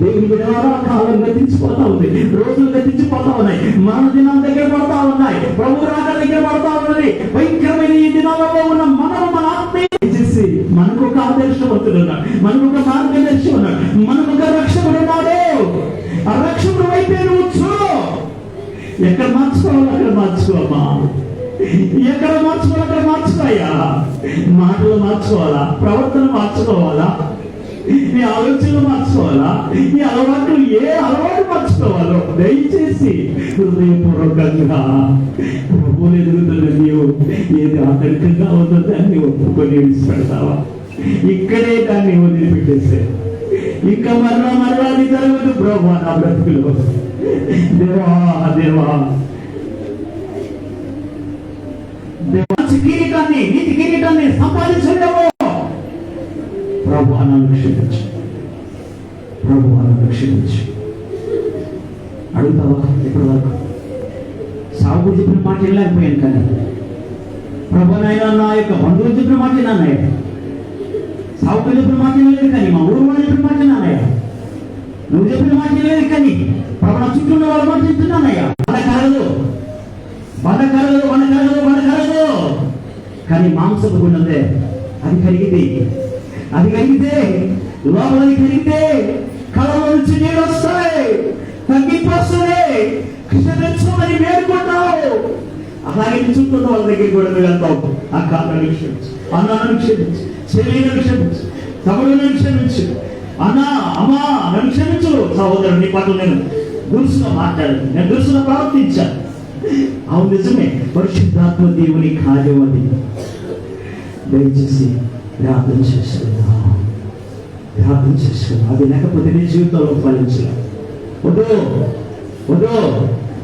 దేవుని వినవారా, కాలం గతించిపోతా ఉంది, రోజులు గతించిపోతా ఉన్నాయి, మన దినాల దగ్గర పడతా ఉన్నాయి, ప్రభు రాక దగ్గర పడతా ఉన్నది. భయంకరమైన ఈ దినాలలో ఉన్న మనం మన ఆత్మీయ చేసి మనకు ఒక ఆదర్శవంతుడు ఉన్నాడు, మనకు ఒక మార్గదర్శి ఉన్నాడు, మనకు ఒక రక్షకుడు ఉన్నాడు. ఆ రక్షకుడు వైపే నువ్వు చూడు. ఎక్కడ మార్చుకోవాలి అక్కడ మార్చుకోమా, ఎక్కడ మార్చుకోవాలి అక్కడ మార్చుకోయా. మాటలు మార్చుకోవాలా, ప్రవర్తన మార్చుకోవాలా, నీ ఆలోచనలు మార్చుకోవాలా, నీ అలవాట్లు ఏ అలవాటు మార్చుకోవాలో దయచేసి హృదయపూర్వకంగా ప్రభువుని ఎదుగుతున్న నీవు ఏది ఆటంకంగా ఉందో దాన్ని ఒప్పుకొని విడిచిపెడతావా? ఇక్కడే దాన్ని వదిలిపెట్టేసే. ఇంకా మరలా అది జరగదు ప్రభు నా బ్రతుకులో. దేవా దేవా కిరీటాన్ని, నీతి కిరీటాన్ని సంపాదించలేవో ప్రభు నన్ను క్షమించు, ప్రభు నన్ను క్షమించు. అడుగుతావా? ఇప్పటి వరకు సాగు చెప్పిన మాట వెళ్ళలేకపోయాను, కానీ ప్రభు నాయన నా యొక్క బంధువులు చెప్పిన మాట నాన్నయ్య, సాగు చెప్పిన మాట లేదు, కానీ మా ఊరు వాళ్ళు చెప్పిన మాట నాన్నయ్య, నువ్వు చెప్పిన మాట లేదు, కానీ ప్రభు నా చుట్టూ ఉన్న వాళ్ళ మాట చెప్తున్నానయ్యా. మన కరగదు కానీ మాంసపు గుండె అది కరిగితే లోపలికి కరిగితే కళలో నుంచి నీళ్ళు వస్తాయి, తగ్గిపోస్తాయి, క్షమించమని వేడుకుంటావు. అలాగే చుట్టూ వాళ్ళ దగ్గరికి కూడా వెళ్తావు. అక్క నన్ను క్షమించు, అన్న నన్ను క్షమించు, చెల్లి నన్ను క్షమించు, తమ్ముడు నన్ను క్షమించు, అన్న అమ్మా నన్ను క్షమించు. సహోదరుడు నీ పట్ల నేను దురుసుగా మాట్లాడాను, నేను దురుసుగా ప్రవర్తించాను. అవును నిజమే, పరిశుద్ధాత్మ దేవుని కార్యం అది. దయచేసి ప్రార్థన చేసుకున్నా. అది లేకపోతే నీ జీవితంలో ఫలించలేదు. వద్దు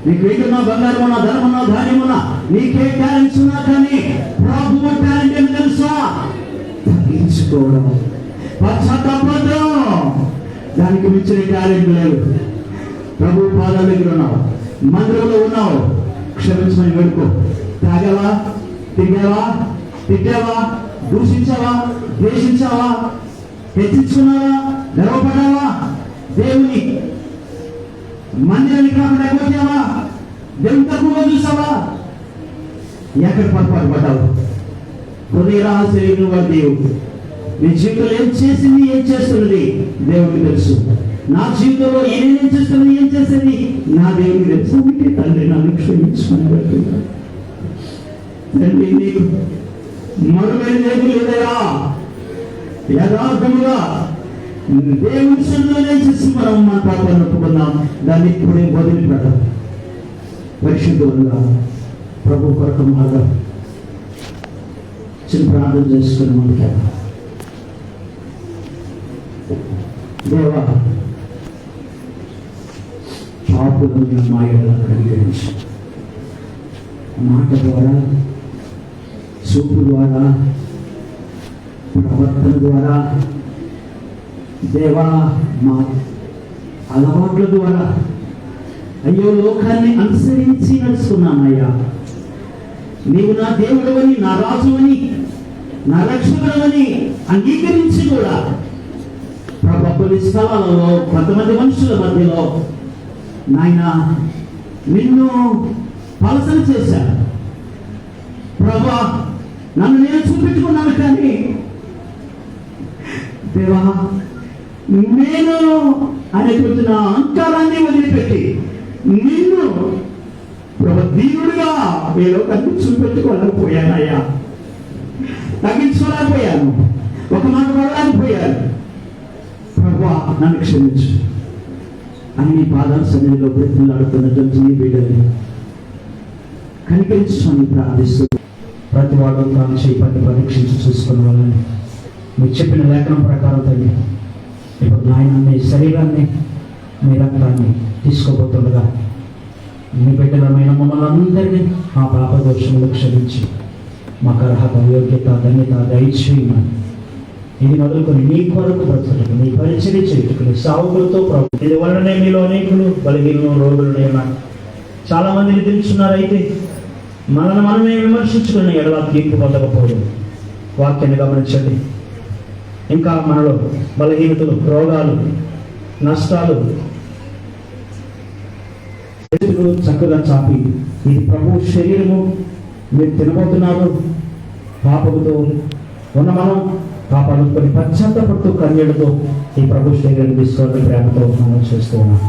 నీకు ఏంటున్నా, బంగారం ఉన్నా, ధనం ఉన్నా, ధాన్యం ఉన్నా, నీకే టాలెంట్స్ ఉన్నా, కానీ ప్రభువు టాలెంట్ ఏమి తెలుసా? తగ్గించుకోవడం, పశ్చాత్తాపడడం. దానికి మించిన టాలెంట్ లేదు. ప్రభు పాదాల దగ్గర ఉన్నావు, మందిరంలో ఉన్నావు, క్షమించమని వేడుకో. తాగావా, తిట్టావా, దూషించావా, ద్వేషించావా, హెచ్చించుకున్నావా, గర్వపడ్డావా, దేవుని మందిరానికి రాకుండా కొట్టావా, దేవుని తక్కువగా చూసావా, ఎక్కడ పొరపాటు పడ్డావు? హృదయ రహస్యం వాడు దేవుడు. నీ జీవితంలో ఏం చేసింది, ఏం చేస్తున్నది దేవుడికి తెలుసు. నా జీవితంలో ఏం చేస్తున్నది, ఏం చేసేది నా దేవుడికి తెలుసు. అందుకే తండ్రి నన్ను క్షమించుకుని తండ్రి నీకు మరుగైన లేదయా. యథార్థముగా దేవుని సన్నిధిలో చేసి మనం మన పాపాలను ఒప్పుకున్నాం. దాన్ని ఇప్పుడే వదిలిపెట్టాం. పరిశుద్ధంగా ప్రభు కొరకు మాగా చిన్న ప్రార్థన చేసుకుని ముందుకెళ్ళాం. దేవా, పాపులను మా ఎడల కనికరించు. మాట ద్వారా, చూపు ద్వారా, ప్రవర్తన ద్వారా, దేవా మా అలవాట్ల ద్వారా, అయ్యో లోకాన్ని అనుసరించి నడుచుకున్నామయ్యా. నీవు నా దేవుడవని, నా రాజువని, నా రక్షకుడవని అంగీకరించి కూడా ప్రభు స్థలాలలో కొంతమంది మనుషుల మధ్యలో నాయన నిన్ను పలసన చేశాను ప్రభా, నన్ను నేను చూపించుకున్నాను, కానీ దేవా నేను అనేటువంటి నా అహంకారాన్ని వదిలిపెట్టి నిన్ను ప్రభు దీనుడిగా ఏ లోకాన్ని చూపెట్టుకోలేకపోయానయ్యా, తగ్గించుకోలేకపోయాను, ఒక మాట పడలేకపోయాను. ప్రభా నన్ను క్షమించు అని నీ పాదాల సన్నిధిలో బ్రతిలాడుతున్నటువంటి నీ బిడ్డని కనికరించుకొని ప్రార్థిస్తూ ప్రతి వాడు తాను చేయి పట్టి పరీక్షించి చూసుకున్న వాళ్ళని మీరు చెప్పిన లేఖనం ప్రకారం తండ్రి, ఇప్పుడు నాయన మీ శరీరాన్ని మీ రక్తాన్ని తీసుకోబోతుండగా మీ బిడ్డలమైన మమ్మల్ని అందరినీ మా పాప దోషములు క్షమించి మాకు అర్హత, యోగ్యత, ధన్యత దయచేయమని ఇది మొదలుకొని నీ కొరకు బ్రతుకు, నీ పరిచర్య చేయుటకు, నీ సావుకులతో ప్రభు ఇది వలననే మీలో అనేకులు బలహీనలు, రోగులు ఉన్నారు. చాలా మందిని తెలుసున్నారు. అయితే మనల్ని మనమే విమర్శించుకుని ఎడలా తీర్పు పొందకపోదు. వాక్యాన్ని గమనించండి. ఇంకా మనలో బలహీనతలు, రోగాలు, నష్టాలు చక్కగా చాపి ఇది ప్రభు శరీరము, మీరు తినబోతున్నారు. పాపముతో ఉన్న మనం పాపాలు కొన్ని పశ్చాత్తపడుతూ కన్యలతో ఈ ప్రభు శరీరాన్ని తీసుకోవాలని ప్రేమతో మనం చేస్తూ ఉన్నాం.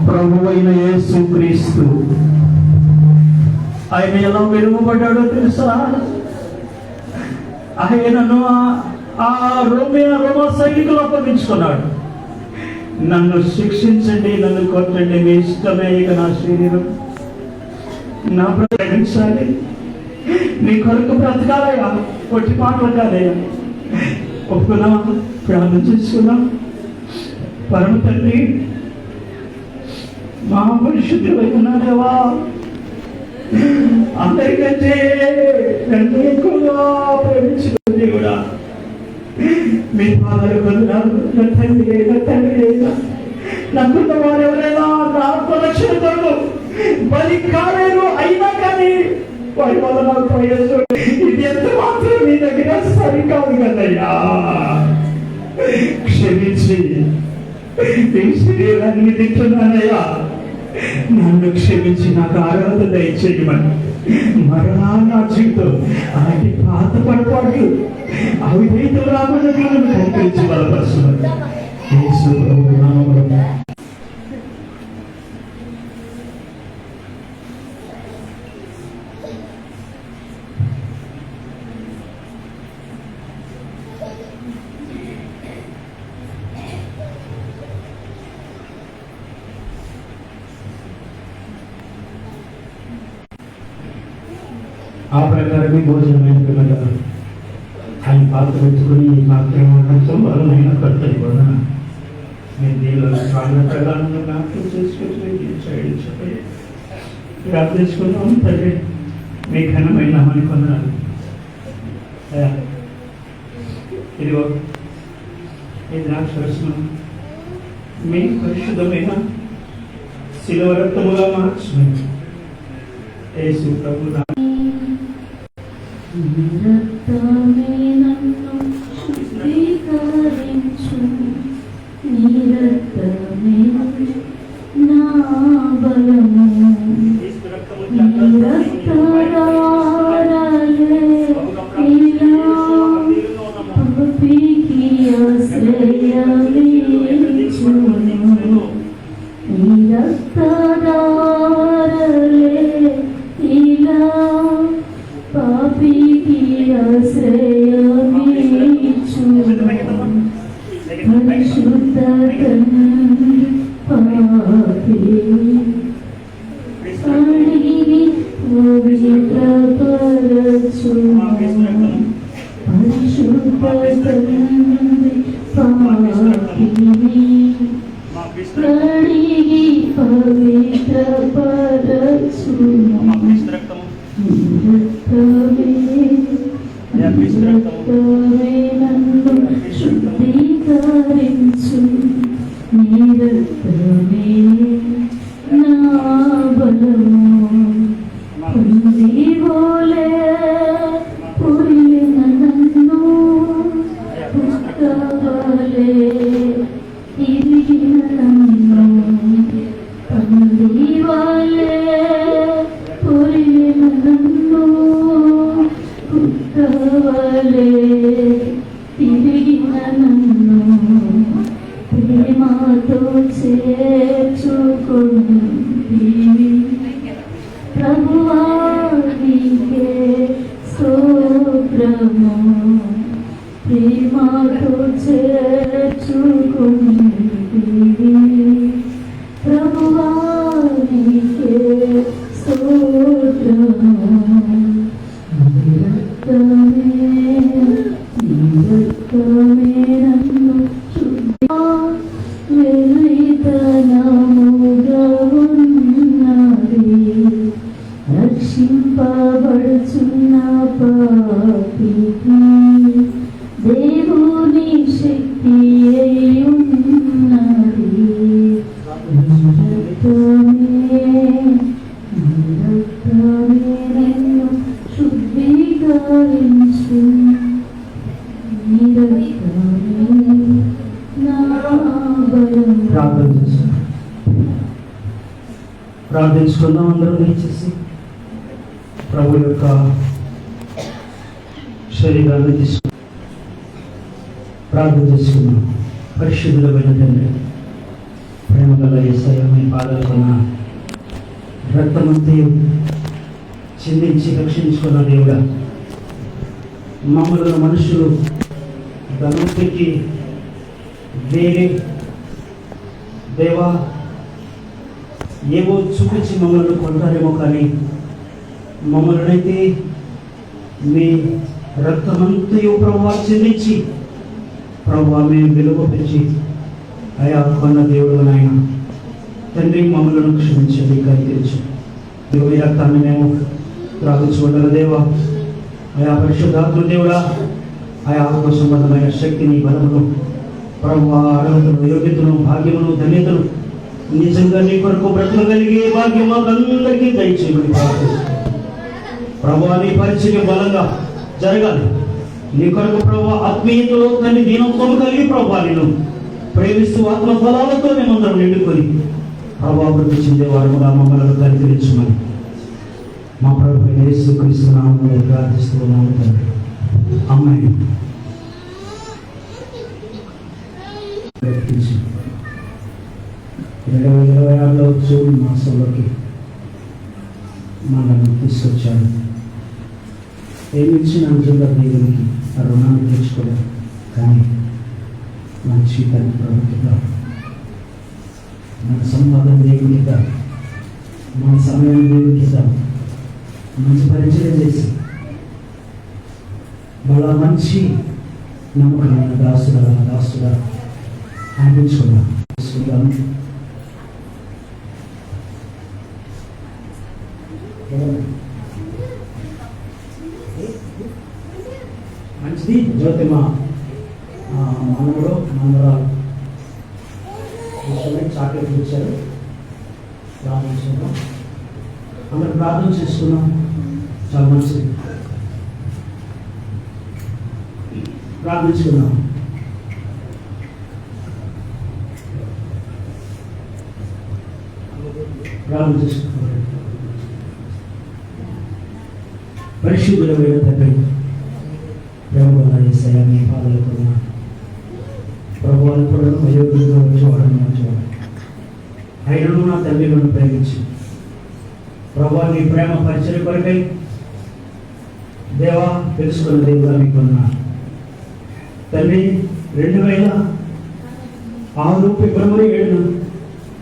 ప్రభువైన యేసుక్రీస్తు ఆయన ఎలా వెలుగుపడ్డాడో తెలుసా? ఆయనను ఆ రోమా సైనికులు అప్పగించుకున్నాడు. నన్ను శిక్షించండి, నన్ను కొట్టండి, మీ ఇష్టమే, ఇక నా శరీరం నా ప్రకటించాలి, నీ కొరకు బ్రతకాలయ్యా, కొట్టి మాటలు కాదయ్యా. ఒప్పుకున్నా, ప్రార్థన చేసుకున్నాం. పరమ తండ్రి, మహాపరిశుద్ధుడైన దేవా, అందరికంటే నన్ను ఎక్కువగా ప్రేమించిన దేవుడా, మీ పాదాలు పొందినారు. నా తండ్రి, నా తండ్రి, నాకున్న వారు ఎవరైనా నా ఆత్మరక్షణ కొరకు బలి కాలేరు, అయినా కానీ వారి వల్ల నాకు ప్రయోజనం ఇది ఎంత మాత్రం మీ దగ్గర సరికాదు కదయ్యా. క్షమించి ఈ శరీరాన్ని తింటున్నానయ్యా, నన్ను క్షమించి నాకు ఆరాధన దయచేయమని మరలా నా జీవితం అలాంటి పాత పొరపాట్లు అవిధేయత రాకుండా నన్ను కనిపించి బలపరచమని యేసు ప్రభువు నామములో ఆ ప్రకారమే భోజనమైన పిల్లలు ఆయన పాత్ర పెట్టుకుని పాత్రం వలనైనా కడతాయి కూడా నేను దీనిలో చాలా ప్రకారంగా జ్ఞాపకం చేసుకొని ప్రార్థించుకున్నాం తండ్రి మీ ఘనమైన అనుకున్నాను. ఇదిగో ఈ ద్రాక్షరసం మీ పరిశుద్ధమైన శిలువ రక్తముగా మార్చమని యేసు ప్రభు రక్తమే నన్ను శుద్ధీకరించు, నీ రక్తమే నా బలము, నీ రక్తధారలే ఇలా పాపికి ఆశ్రయమిచ్చును, నీ రక్తధారలే ఇలా పాపికి ఆశ్రయమిచ్చును, పరిశుద్ధ తండ్రి పాపి అడిగి పవిత్రపరచును, పరిశుద్ధ తండ్రి పాపిని అడిగి పవిత్రపరచును, రక్తమే నన్ను శుద్ధీకరించు, నీ రక్తమే నా బలము, పందివోలే పురిన నన్ను పుస్తవలే తిరిగిన నన్ను, పందివోలే పురిన నన్ను పుస్తవలే తిరిగిన నన్ను ప్రేమతో చేర్చుకుంటివి, ప్రభువా నీకే స్తోత్రము, ప్రేమతో చేర్చుకుంటివి, ప్రభువా నీకే స్తోత్రము, రక్తమే నన్ను వెలితనముగా ఉన్నది, రక్షింపబడుచున్న పాపికి దేవుని శక్తి అయి ఉన్నది, రక్తమే నన్ను శుద్ధీకరించు, నీ రక్తమే నా బలము. ప్రార్థించుకుందాం అందరూ దయచేసి ప్రభు యొక్క శరీరాన్ని తీసుకు ప్రార్థన చేసుకుందాం. పరిశుద్ధులమైన తండ్రి, ప్రేమ గల యేసయ్య, మీ పాదాలకున్న రక్తమంతయు చిందించి రక్షించుకున్న దేవుడా, మమ్మల్ని మనుషులు ధనం పెట్టి వేరే దేవా ఏవో చూపించి మమ్మల్ని కొంటారేమో, కానీ మమ్మల్ని అయితే మీ రక్తమంతయు ప్రభువా చెల్లించి ప్రభువా మేము విలువ పెంచి అయా కొన్న దేవుడు నాయన తండ్రి, మమ్మల్ని క్షమించండి, కనిపించు. మీ రక్తాన్ని మేము త్రాగించుకుంటార దేవా, అయా పరిశుద్ధాత్మ దేవుడా, ఆయా ఆత్మ సంబంధమైన శక్తిని, బలమును, ప్రభువా అర్హతను, యోగ్యతను, భాగ్యమును, ధన్యతను నిజంగా నీ కొరకు బ్రతకగలిగే భాగ్యం మాకందరికీ దయచేయమని ప్రార్థిస్తున్నాను. ప్రభువా నీ పరిచర్య బలంగా జరగాలి. నీ కొరకు ప్రభువా ఆత్మీయతలో దీనంతో కలిగి ప్రభువా నేను ప్రేమిస్తూ ఆత్మ ఫలాలతో మేమందరం నిండుకొని ప్రభావృద్ధి చెందేవారుగా మమ్మల్ని కనికరించమని మా ప్రభు యేసుక్రీస్తు నామములో ప్రార్థిస్తూ ఉన్నాము తండ్రి. అమ్మాయి 2026లో జూన్ మాసంలోకి మనల్ని తీసుకొచ్చాడు. ఏమిచ్చి నిజంగా దేవునికి ఆ రుణాన్ని తెచ్చుకోలేదు, కానీ మంచి తన ప్రభుత్వంగా మన సంపాదన దేవునికి ఇద్దాం, మన సమయం దేవునికి ఇద్దాం, మంచి పరిచయం చేసి వాళ్ళ మంచి నమ్మకమైన దాసుగా అనిపించుకున్నాం. మంచిది. జ్యోతిమ మనవడు మనవరాలు చాక్లెట్ ఇచ్చారు. ప్రార్థించుకున్నాం, అందరు ప్రార్థన చేసుకున్నాం. చాలా మంచిది. ప్రార్థించుకున్నాం. ప్రార్థన చేసుకున్నాం. పరిశుద్ధులమైన తండ్రి, ప్రేమగా యేసయ్యా మీ పాదాలకు ఉన్నాను. ప్రభువును కూడా అయోగ్యంగా వచ్చేవాడు మంచివాడు. అయినను నా తండ్రి నన్ను ప్రేమించి ప్రభువా నీ ప్రేమ పరిచయం కొరకై దేవా తెలుసుకున్న దేవుడా మీకున్నా తండ్రి. 2006 ఫిబ్రవరి 7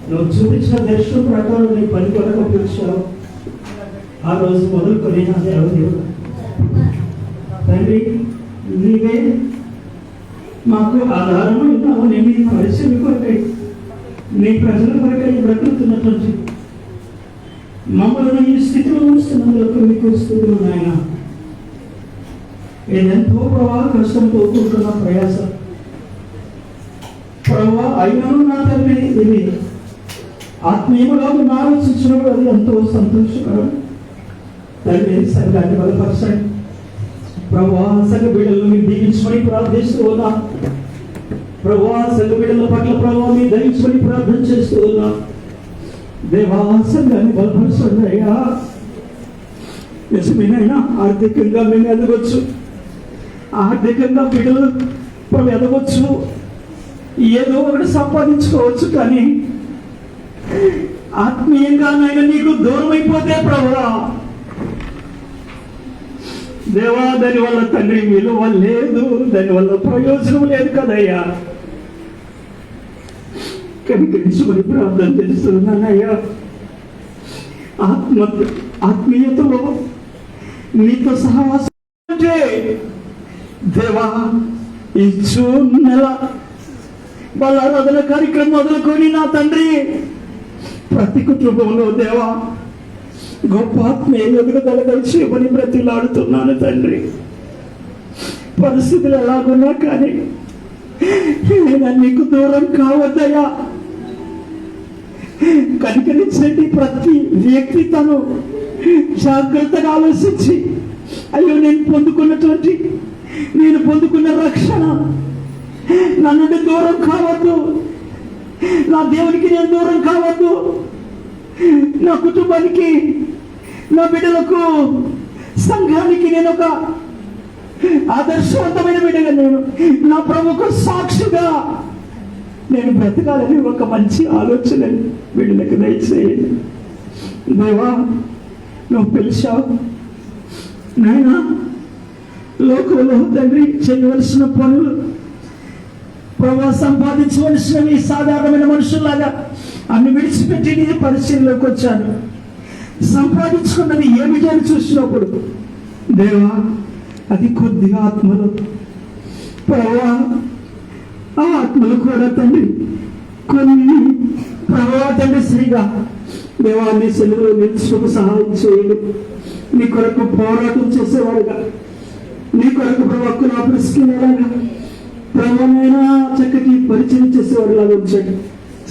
నువ్వు చూపించిన దర్శనం ప్రకారం నీ పని కొరకు పిలిచావు. ఆ రోజు మొదలుకొని నా దేవుడు తండ్రి నీవే మాకు ఆధారమైనావు. నేను నీ పరిచయం కొరకై నీ ప్రజల కొరకై బ్రతుకుతున్నటువంటి మమ్మల్ని ఈ స్థితిలో ఉంచుతున్నందుకు మీకు స్తుతులు నాయన. ఏదెంతో ప్రభావ కష్టంతో కూడుకున్న ప్రయాస ప్రభావ అయినను నా తల్లి ఇది ఆత్మీయముగా ఆలోచించినప్పుడు అది ఎంతో సంతోషకరం. తండ్రి సంఘాన్ని బలపరచండి ప్రభువా. సంఘ బిడ్డలను మీరు దీవించమని ప్రార్థిస్తూ ఉన్నా ప్రభువా. సంఘ బిడ్డల పట్ల ప్రభువా మీరు దయించమని ప్రార్థన చేస్తూ ఉన్నా దేవా. సంఘాన్ని బలపరచండి అయ్యా. నిజమేనైనా ఆర్థికంగా మేము ఎదగొచ్చు, ఆర్థికంగా బిడ్డలు ప్రభు ఎదగొచ్చు, ఏదో ఒకటి సంపాదించుకోవచ్చు, కానీ ఆత్మీయంగా నాయన నీకు దూరం అయిపోతే ప్రభువా దేవా దానివల్ల తండ్రి విలువ లేదు, దానివల్ల ప్రయోజనం లేదు కదయ్యా. కనికరించుకొని ప్రార్థన చేస్తున్నానయ్యా. ఆత్మీయతలో నీతో సహవాసం అంటే దేవా ఈ జూన్ నెల వాళ్ళ ఆరాధన కార్యక్రమం మొదలుకొని నా తండ్రి ప్రతి కుటుంబంలో దేవా గొప్ప ఆత్మీయ ఎదుగుదల చేయమని బ్రతిలాడుతున్నాను తండ్రి. పరిస్థితులు ఎలాగున్నా కానీ నేను నీకు దూరం కావద్దయ్యా. కనికరించండి. ప్రతి వ్యక్తి తను జాగ్రత్తగా ఆలోచించి అయ్యో నేను పొందుకున్న రక్షణ నా నుండి దూరం కావద్దు, నా దేవునికి నేను దూరం కావద్దు, నా కుటుంబానికి, నా బిడ్డలకు, సంఘానికి నేను ఒక ఆదర్శవంతమైన బిడ్డగా, నేను నా ప్రభుకు సాక్షిగా నేను బ్రతకాలని ఒక మంచి ఆలోచన బిడ్డలకు దయచేయండి దేవా. నువ్వు పిలిచావు నాయనా. లోకంలో తండ్రి చేయవలసిన పనులు ప్రభావ సంపాదించవలసినవి సాధారణమైన మనుషుల్లాగా అన్ని విడిచిపెట్టి నీ పరిచయంలోకి వచ్చాను. సంపాదించుకున్నది ఏమిటి అని చూసినప్పుడు దేవా అది కొద్దిగా ఆత్మలు ప్రభావ. ఆ ఆత్మలు కూడా తండ్రి కొన్ని ప్రభావ తండ్రి శ్రీగా దేవాన్ని సెలవులో నిలుచుకు సహాయం చేయండి. నీ కొరకు పోరాటం చేసేవాడుగా, నీ కొరకు ప్రభావకు నా ప్రశ్నలాగా ప్రభావమైన చక్కటి పరిచయం చేసేవాడులాగా ఉంచండి.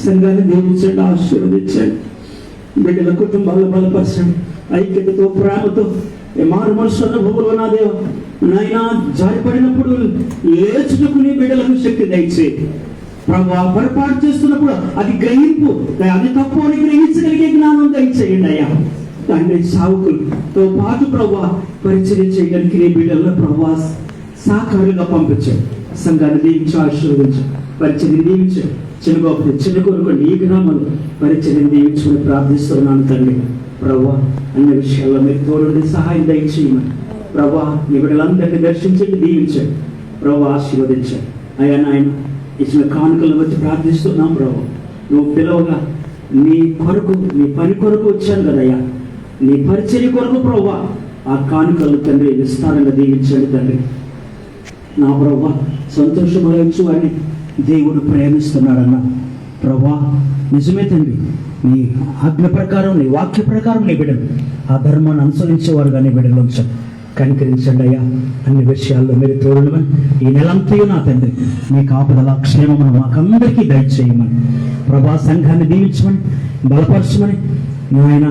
సంఘాన్ని దీవించండి, ఆశీర్వదించండి. బిడ్డల కుటుంబాలను బలపరచండి. ఐక్యతతో ప్రేమతో మారు మనసు అనుభవంలో నా దేవ నాయన జారిపడినప్పుడు లేచుటకు నీ బిడ్డలకు శక్తి దయచేయి. ప్రభు పొరపాటు చేస్తున్నప్పుడు అది గ్రహింపు, అది తప్పు అని గ్రహించగలిగే జ్ఞానం దయచేయండి అయ్యా. తండ్రి సావుకులతో పాటు ప్రభు పరిచయం చేయడానికి నీ బిడ్డలను ప్రభు సాకారుగా పంపించాడు. సంఘాన్ని దీవించి ఆశీర్వదించు, పరిచయం దీవించాడు. చిన్న కొరకు ఈ గ్రామంలో పరిచయం దీవించుకుని ప్రార్థిస్తున్నాను తండ్రి. ప్రభు అన్ని విషయాల్లో మీరు తోడుండి సహాయం దయచేయమని ప్రభు నీ బిడ్డలందరినీ దర్శించండి, దీవించండి ప్రభు, ఆశీర్వదించండి అయ్యా. నాయన ఇచ్చిన కానుకలను వచ్చి ప్రార్థిస్తున్నాం ప్రభు. నువ్వు పిలవగా నీ కొరకు, నీ పని కొరకు వచ్చాను కదయ్యా, నీ పరిచర్య కొరకు ప్రభు ఆ కానుకలు తండ్రి విస్తారంగా దీవించండి తండ్రి. నా ప్రభు సంతోషమయచ్చు అని దేవుడు ప్రేమిస్తున్నాడన్న ప్రభా, నిజమే తండ్రి. నీ ఆజ్ఞ ప్రకారం, నీ వాక్య ప్రకారం నీ బిడ్డలు ఆ ధర్మాన్ని అనుసరించేవారుగా నీ బిడ్డలు ఉంచండి, కనికరించండి అయ్యా. అన్ని విషయాల్లో మీరు తోడుమని ఈ నెలంతయు నా తండ్రి మీ కాపుదల క్షేమమును మాకందరికీ దయచేయమని ప్రభా, సంఘాన్ని దీవించమని బలపరచమని నాయన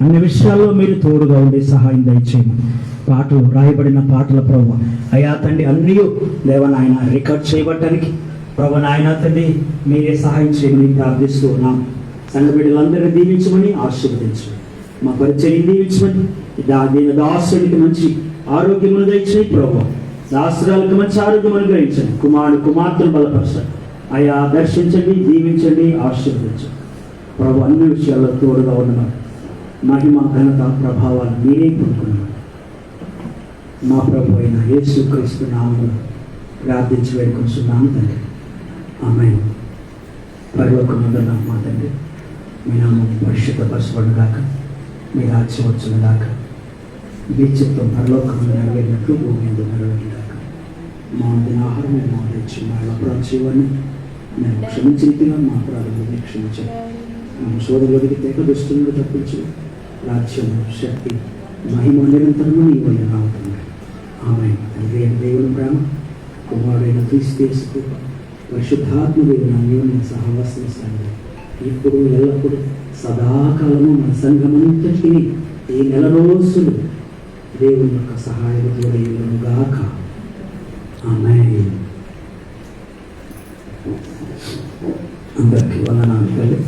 అన్ని విషయాల్లో మీరు తోడుగా ఉండి సహాయం దయచేయమని. పాటలు రాయబడిన పాటల ప్రభు అయ్యా తండ్రి అన్నీ దేవనాయన రికార్డ్ చేయబడటానికి ప్రభు నాయన తండ్రి మీరే సహాయం చేయమని ప్రార్థిస్తూ ఉన్నాం. సంఘ బిడ్డలందరినీ దీవించమని ఆశీర్వదించమని, మా పరిచయం దీవించమని, దాసుడికి మంచి ఆరోగ్యమును దయచేయి ప్రభు, దాసురాలకు మంచి ఆరోగ్యం అనుగ్రహించండి, కుమార్తెను బలపరచండి అయ్యా. దర్శించండి, దీవించండి, ఆశీర్వదించండి ప్రభు. అన్ని విషయాల్లో తోడుగా ఉన్నమాట మహిమ ఘనత ప్రభావాలు మీరే పొందుకున్నాం. మా ప్రభు అయిన యేసుక్రీస్తు నామములో ప్రార్థించి వేడుకొంచున్నాను తండ్రి, ఆమేన్. పరలోకమందున్న మా తండ్రి, మీ నామం పరిశుద్ధపరచబడుగాక, మీ రాజ్యం వచ్చునుగాక, మీ చిత్తం పరలోకమందు నెరవేరినట్లు భూమి మీద నెరవేరుగాక. మా ఆహారం మా తెచ్చి మా అపరాధీవాన్ని మేము క్షమించినట్టుగా మా అపరాధులను క్షమించాలి. మా సోదరులకి తెగ దుస్తులను తప్పించు, రాజ్యం శక్తి మహిమ నిరంతరము నీ వల్ల రావుతుంది. ఆమేన్. తండ్రి అయిన దేవుని ప్రేమ, కుమారుడైన క్రీస్తు యేసు కృప, పరిశుద్ధాత్మ దేవుని అన్యోన్య సహవాసం ఇప్పుడు ఎల్లప్పుడూ సదాకాలము మన సంఘమంతటికి ఈ నెల రోజులు దేవుని యొక్క సహాయం తోడైగాక. ఆమేన్. అందరికీ వందనాలు.